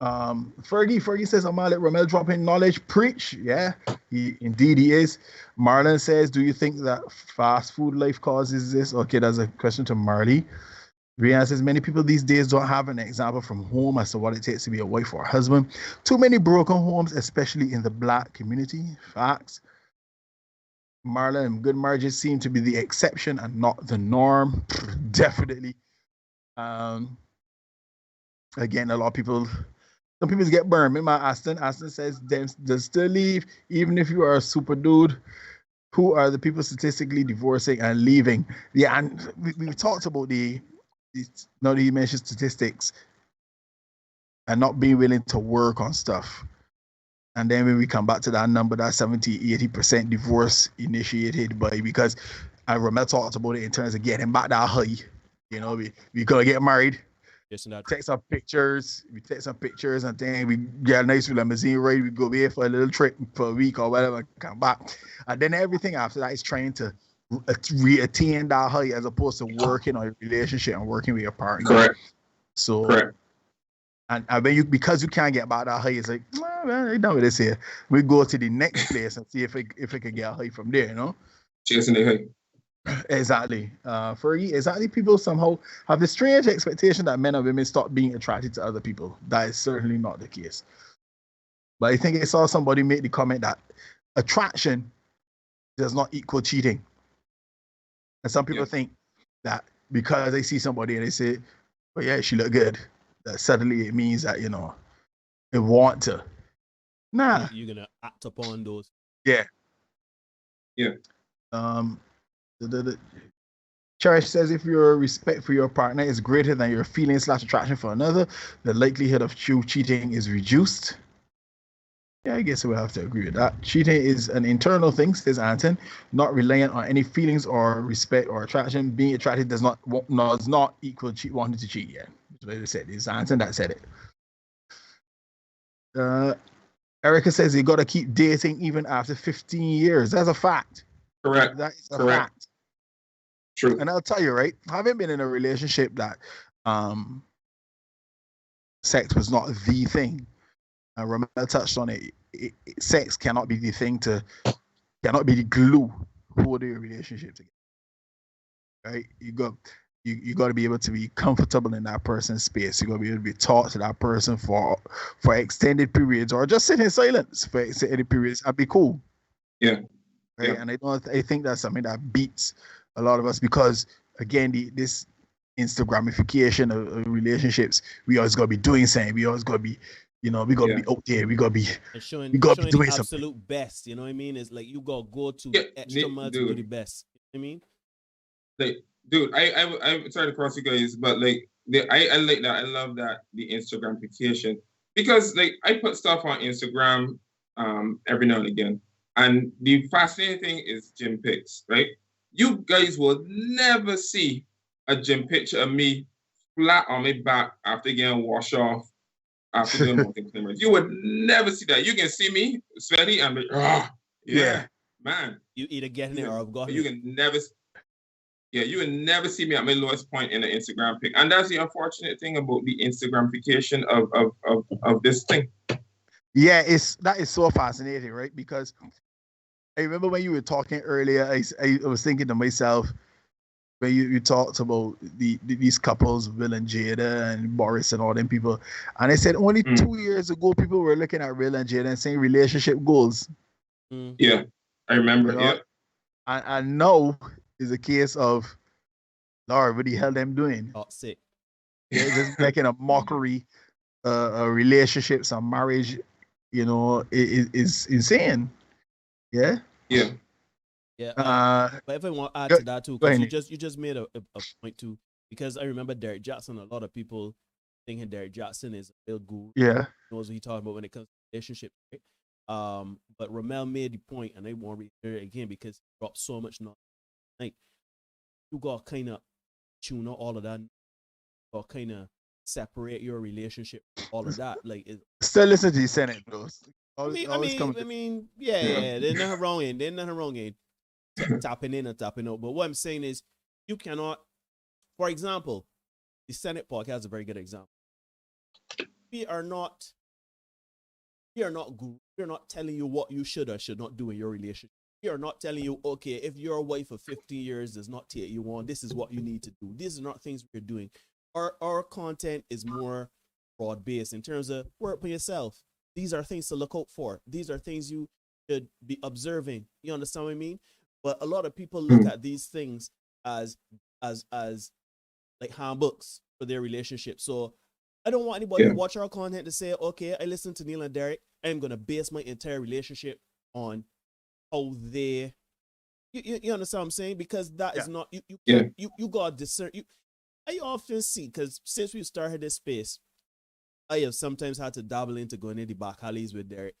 Fergie says, I'm gonna let Romel drop in knowledge. Preach. Yeah, he is. Marlon says, do you think that fast food life causes this? Okay, that's a question to Marley. Rihanna says, many people these days don't have an example from home as to what it takes to be a wife or a husband. Too many broken homes, especially in the Black community. Facts. Marlon, good marriages seem to be the exception and not the norm. Definitely. Again, a lot of people, some people get burned. Remember Aston says, they'll still leave, even if you are a super dude. who are the people statistically divorcing and leaving? Yeah, and we talked about now that you mentioned statistics and not being willing to work on stuff. And then when we come back to that number, that 70-80% divorce initiated by, because I remember talked about it in terms of getting back that high. You know, we gotta get married. Yes, and that. Take some pictures. We take some pictures and then we get a nice limousine ride. We go away for a little trip for a week or whatever, come back. And then everything after that is trying to reattain that high as opposed to working on your relationship and working with your partner. Correct. So, correct. And when because you can't get back that high, it's like, well, I done with this here. We go to the next place and see if we can get a high from there, you know? Chasing the high. Exactly. Exactly. People somehow have the strange expectation that men and women stop being attracted to other people. That is certainly not the case. But I think I saw somebody make the comment that attraction does not equal cheating. And some people think that because they see somebody and they say, "Oh yeah, she look good," that suddenly it means that, you know, they want to. Nah. You're gonna act upon those. Yeah. Yeah. Cherish says if your respect for your partner is greater than your feeling/attraction for another, the likelihood of true cheating is reduced. Yeah, I guess we'll have to agree with that. Cheating is an internal thing, says Anton, not reliant on any feelings or respect or attraction. Being attracted does not equal wanting to cheat. Yeah, that's what they said. It's Anton that said it. Erica says you got to keep dating even after 15 years. That's a fact. Correct. That is a Correct. fact. True. And I'll tell you, right, having been in a relationship that sex was not the thing, and Ramel touched on it, sex cannot be the thing cannot be the glue holding your relationship together. Right? You got to be able to be comfortable in that person's space. You got to be able to be talk to that person for extended periods, or just sit in silence for extended periods and be cool. Yeah. Right? Yeah. And I think that's something that beats a lot of us because, again, this Instagramification of relationships, we always got to be doing something. We always got to be, you know, we got to be out there. We got to be showing be doing the something. absolute best. You know what I mean? It's like you got to go to extra mile to do the best. You know what I mean? Like, dude, I'm sorry to cross you guys, but like, I like that. I love that, the Instagramification, because like I put stuff on Instagram every now and again, and the fascinating thing is gym pics, right? You guys will never see a gym picture of me flat on my back after getting washed off, after doing mountain climbers. You would never see that. You can see me sweaty and be, yeah, man. You either getting it or I've got it. You can never. Yeah, you will never see me at my lowest point in an Instagram pic. And that's the unfortunate thing about the Instagramification of this thing. Yeah, that is so fascinating, right? Because I remember when you were talking earlier, I was thinking to myself, when you talked about these couples, Will and Jada and Boris and all them people, and I said only 2 years ago, people were looking at Will and Jada and saying relationship goals. Yeah, I remember, you know? And now is a case of, Lord, what the hell them doing? Oh, sick. Yeah, just making a mockery, relationships and marriage, you know, is insane. Yeah. Yeah. Yeah. But if I want to add to that too, because you just made a point too, because I remember Derek Jackson. A lot of people thinking Derek Jackson is a real guru. Yeah. Knows what he's talking about when it comes to relationships. Right? But Ramel made the point, and I won't reiterate it again because he dropped so much knowledge. Like, you got kind of tune out all of that, or kind of separate your relationship from all of that. Like, still listen to the Senate, bro. I mean, yeah. There's nothing wrong in tapping in and tapping out. But what I'm saying is, you cannot. For example, the Senate podcast is a very good example. We are not gurus. We're not telling you what you should or should not do in your relationship. We are not telling you, okay, if your wife of 50 years does not take you on, this is what you need to do. These are not things we're doing. Our content is more broad-based in terms of work for yourself. These are things to look out for. These are things you should be observing. You understand what I mean? But a lot of people look at these things as like handbooks for their relationship. So I don't want anybody to watch our content to say, okay, I listen to Neil and Derek. I'm going to base my entire relationship on how they You understand what I'm saying? Because that is not you Yeah. can't you gotta discern. I often see, because since we started this space, I have sometimes had to dabble into going into the back alleys with their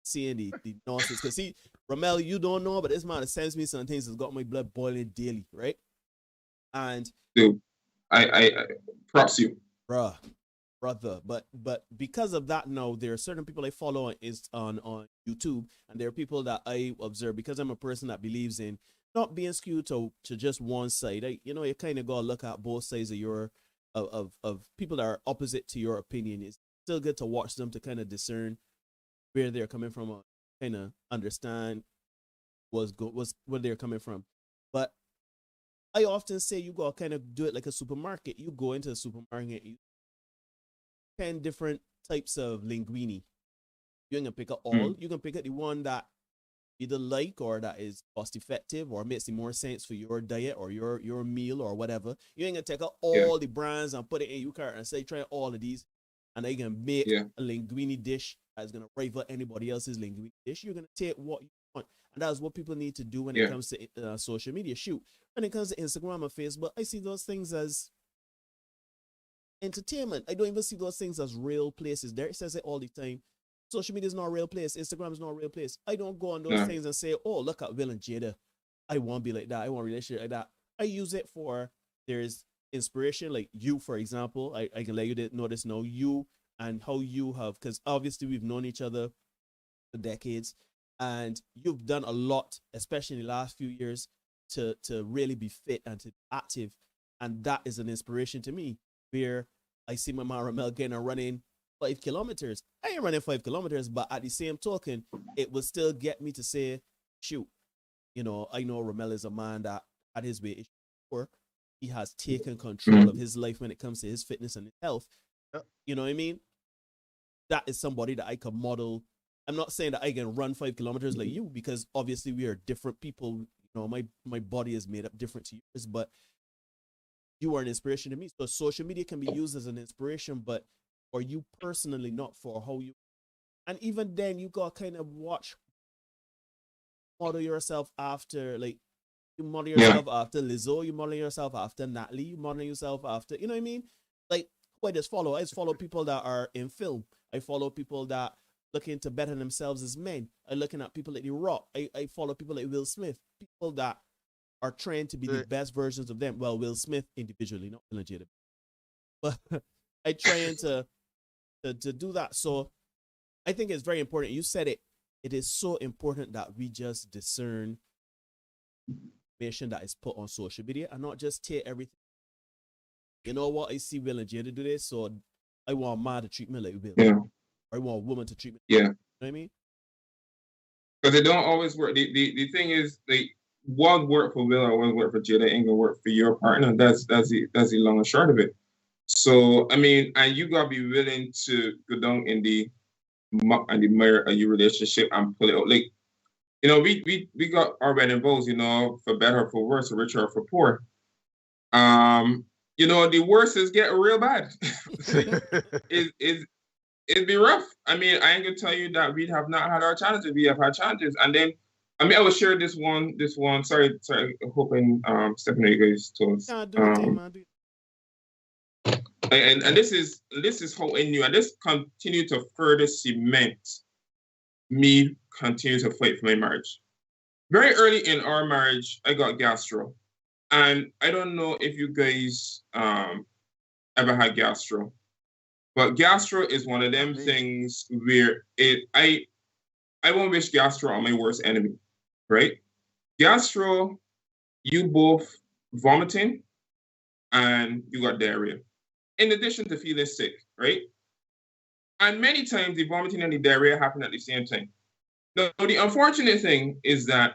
seeing the nonsense. Because see, Ramel, you don't know, but this man sends me some things that's got my blood boiling daily, right? And Dude, I props you. Brother. But because of that now, there are certain people I follow on YouTube, and there are people that I observe, because I'm a person that believes in not being skewed to just one side. You kind of gotta look at both sides of your of people that are opposite to your opinion. It's still good to watch them to kind of discern where they're coming from, or kind of understand where they're coming from. But I often say you gotta kind of do it like a supermarket. You go into a supermarket, 10 different types of linguine. You can pick up all. You can pick up the one that either like, or that is cost effective, or makes more sense for your diet or your meal or whatever. You ain't gonna take out all the brands and put it in your cart and say try all of these, and then you can make a linguine dish that's gonna rival anybody else's linguine dish. You're gonna take what you want, and that's what people need to do when it comes to social media. Shoot, when it comes to Instagram or Facebook, I see those things as entertainment. I don't even see those things as real places. Derek says it all the time. Social media is not a real place. Instagram is not a real place. I don't go on those things and say, oh, look at Will and Jada. I want to be like that. I want a relationship like that. I use it for, there's inspiration. Like you, for example, I can let you know this now. You and how you have, because obviously we've known each other for decades, and you've done a lot, especially in the last few years, to really be fit and to be active. And that is an inspiration to me, where I see my man Ramel getting and running 5 kilometers. I ain't running 5 kilometers, but at the same token, it will still get me to say, shoot, I know Ramel is a man that at his way, he has taken control of his life when it comes to his fitness and his health. You know what I mean? That is somebody that I can model. I'm not saying that I can run 5 kilometers like you, because obviously we are different people. My body is made up different to yours, but you are an inspiration to me. So social media can be used as an inspiration, but for you personally, not for how you. And even then, you got to kind of model yourself after, like, you model yourself after Lizzo, you model yourself after Natalie, you model yourself after, you know what I mean? Like, I just follow people that are in film. I follow people that looking to better themselves as men. I'm looking at people like The Rock. I follow people like Will Smith, people that are trained to be the best versions of them. Well, Will Smith individually, not legitimate. But I trying to do that. So I think it's very important. You said it. It is so important that we just discern information that is put on social media and not just take everything. You know what? I see Will and Jada do this, so I want a man to treat me like Will. Yeah. Or I want a woman to treat me like You know what I mean? Because it don't always work. The thing is, like, what work for Will or what work for Jada ain't gonna work for your partner. That's the long and short of it. So I mean, and you gotta be willing to go down in the muck and the mire of your relationship and pull it out. Like, we got our wedding vows, for better or for worse, for richer or for poor. The worst is getting real bad. It'd be rough. I mean, I ain't gonna tell you that we have not had our challenges. We have had challenges, and then I will share this one. Sorry. Hoping stepping on you guys' toes. And this is how I knew, and this continued to further cement me continue to fight for my marriage. Very early in our marriage, I got gastro, and I don't know if you guys ever had gastro, but gastro is one of them things where I won't wish gastro on my worst enemy, right? Gastro, you both vomiting and you got diarrhea, in addition to feeling sick, right? And many times the vomiting and the diarrhea happen at the same time. Now, the unfortunate thing is that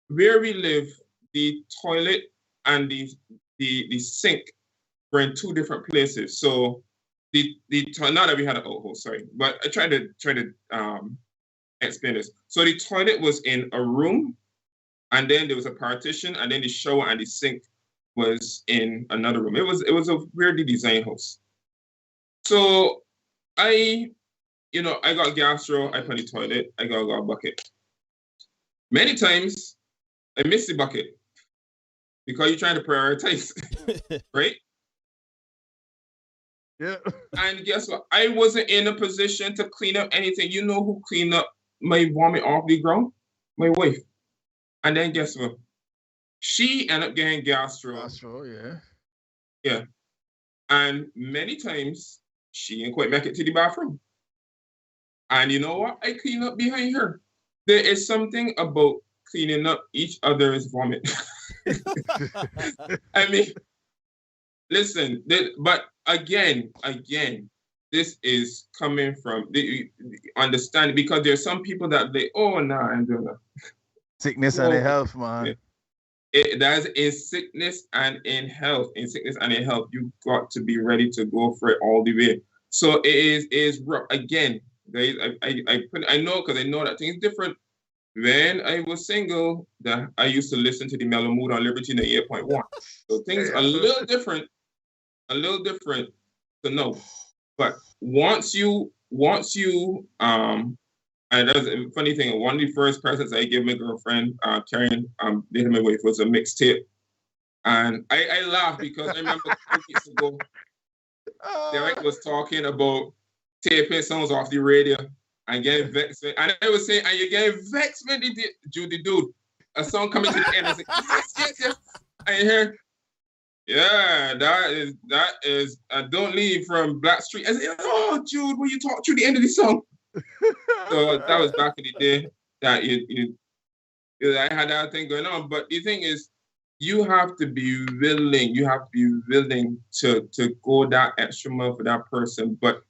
where we live, the toilet and the sink were in two different places. So the not that we had an outhouse, sorry, but I try to explain this. So the toilet was in a room, and then there was a partition, and then the shower and the sink was in another room. It was a weirdly designed house. So I got gastro, I put in the toilet, I got a bucket. Many times I miss the bucket because you're trying to prioritize, right? Yeah. And guess what? I wasn't in a position to clean up anything. You know who cleaned up my vomit off the ground? My wife. And then guess what? She ended up getting gastro. Gastro, yeah. Yeah. And many times she didn't quite make it to the bathroom. And you know what? I clean up behind her. There is something about cleaning up each other's vomit. I mean, listen, but again, this is coming from the understanding, because there's some people that they, oh, no, I'm doing that. Sickness and in health, man. That is in sickness and in health. In sickness and in health, you got to be ready to go for it all the way. So it is rough. Again, guys, I know, because I know that things different. When I was single, I used to listen to the Mellow Mood on Liberty 8.1. So things are a little different to know. But once you and that's a funny thing, one of the first presents I gave my girlfriend, Karen, dating my wife, was a mixtape. And I laughed because I remember 2 weeks ago, Derek was talking about taping songs off the radio and getting vexed. And I was saying, and you're getting vexed when Judy dude, a song coming to the end. I was like, yes. And you hear, yeah, that is Don't Leave from Blackstreet. I said, oh, Jude, will you talk through the end of the song? So that was back in the day that I had that thing going on. But the thing is, you have to be willing. You have to be willing to go that extra mile for that person. But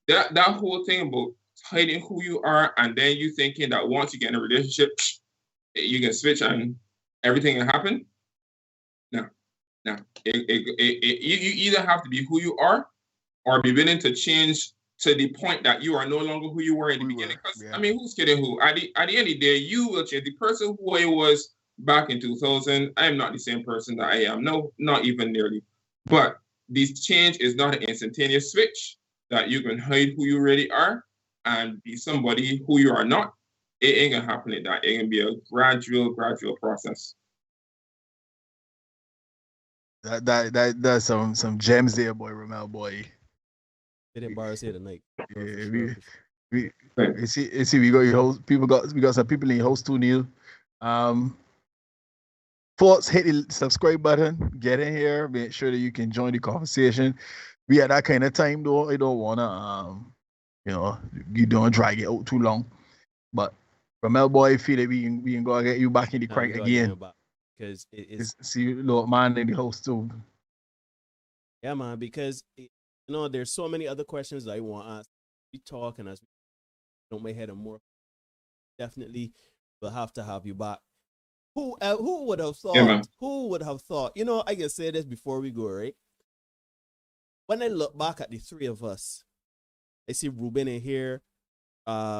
that whole thing about hiding who you are, and then you thinking that once you get in a relationship, you can switch and everything can happen. No. You either have to be who you are, or be willing to change to the point that you are no longer who you were in the beginning. Because I mean, who's kidding who? At the end of the day, you will change. The person who I was back in 2000, I am not the same person that I am. No, not even nearly. But this change is not an instantaneous switch that you can hide who you really are and be somebody who you are not. It ain't gonna happen like that. It can be a gradual process. That's some gems there, boy, Ramel, boy. They didn't borrow here tonight. Yeah, you see, we got your host. We got some people in your host too, Neil. Folks, hit the subscribe button. Get in here. Make sure that you can join the conversation. We at that kind of time though. I don't wanna you don't drag it out too long. But Ramel, boy, feel that we can go and get you back in the crank again. Because it's see, little man in the host too. Yeah, man. Because there's so many other questions that I want to ask. We talk, and as we don't my head and more, definitely we'll have to have you back. Who would have thought? Yeah, who would have thought? I can say this before we go, right? When I look back at the three of us, I see Ruben in here,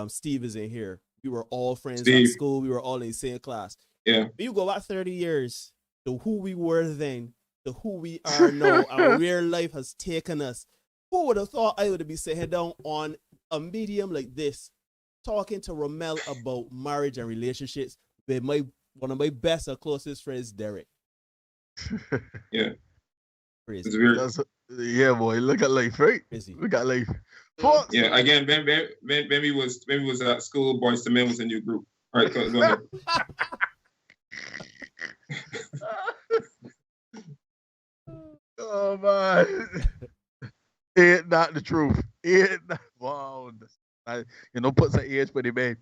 Steve is in here. We were all friends at school. We were all in the same class. Yeah. But you go back 30 years to who we were then, to who we are now, and where life has taken us. Who would have thought I would be sitting down on a medium like this, talking to Ramel about marriage and relationships with one of my best and closest friends, Derek. Yeah. Crazy. It's weird. Yeah, boy. Look at life, right? Crazy. Look at life. Yeah. Again, when we was at school, Boys to Men was a new group. All right, go ahead. Oh man. Ain't not the truth. Wow. Put some age for the man.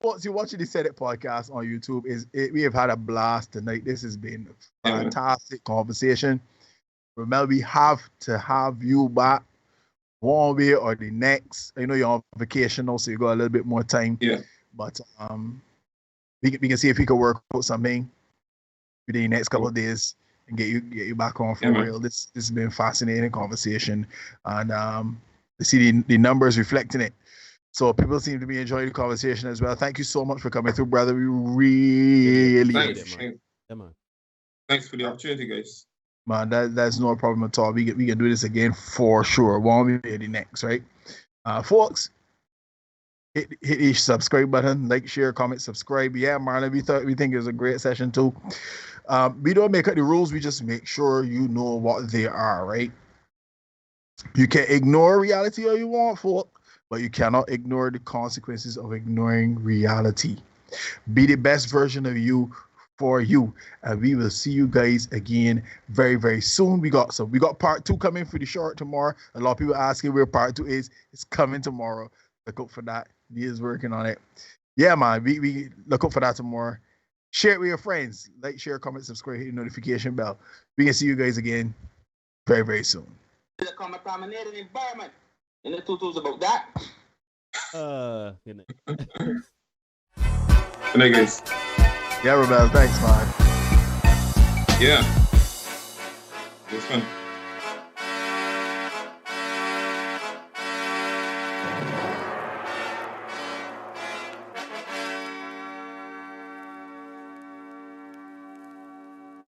Once you're watching the Set It podcast on YouTube, we have had a blast tonight. This has been a fantastic conversation. Remember, we have to have you back one way or the next. I know you're on vacation now, so you got a little bit more time. Yeah. But we can see if we can work out something within the next couple of days and get you back on for real. This has been a fascinating conversation, and to see the numbers reflecting it. So people seem to be enjoying the conversation as well. Thank you so much for coming through, brother. We really Thanks for the opportunity, guys. Man, that's no problem at all. We can do this again for sure. One way or the next, right? Folks, hit the subscribe button, like, share, comment, subscribe. Yeah, Marlon, we think it was a great session too. We don't make up the rules, we just make sure you know what they are, right? You can ignore reality all you want, folk, but you cannot ignore the consequences of ignoring reality. Be the best version of you for you, and we will see you guys again very, very soon. We got part 2 coming for the short tomorrow. A lot of people asking where part 2 is. It's coming tomorrow. Look out for that. He is working on it. Yeah, man. We look out for that tomorrow. Share it with your friends. Like, share, comment, subscribe, hit the notification bell. We can see you guys again very, very soon. The contaminated environment. And the tutus about that. Good night. Good night, guys. Yeah, Rebel. Thanks, man. Yeah. It was fun.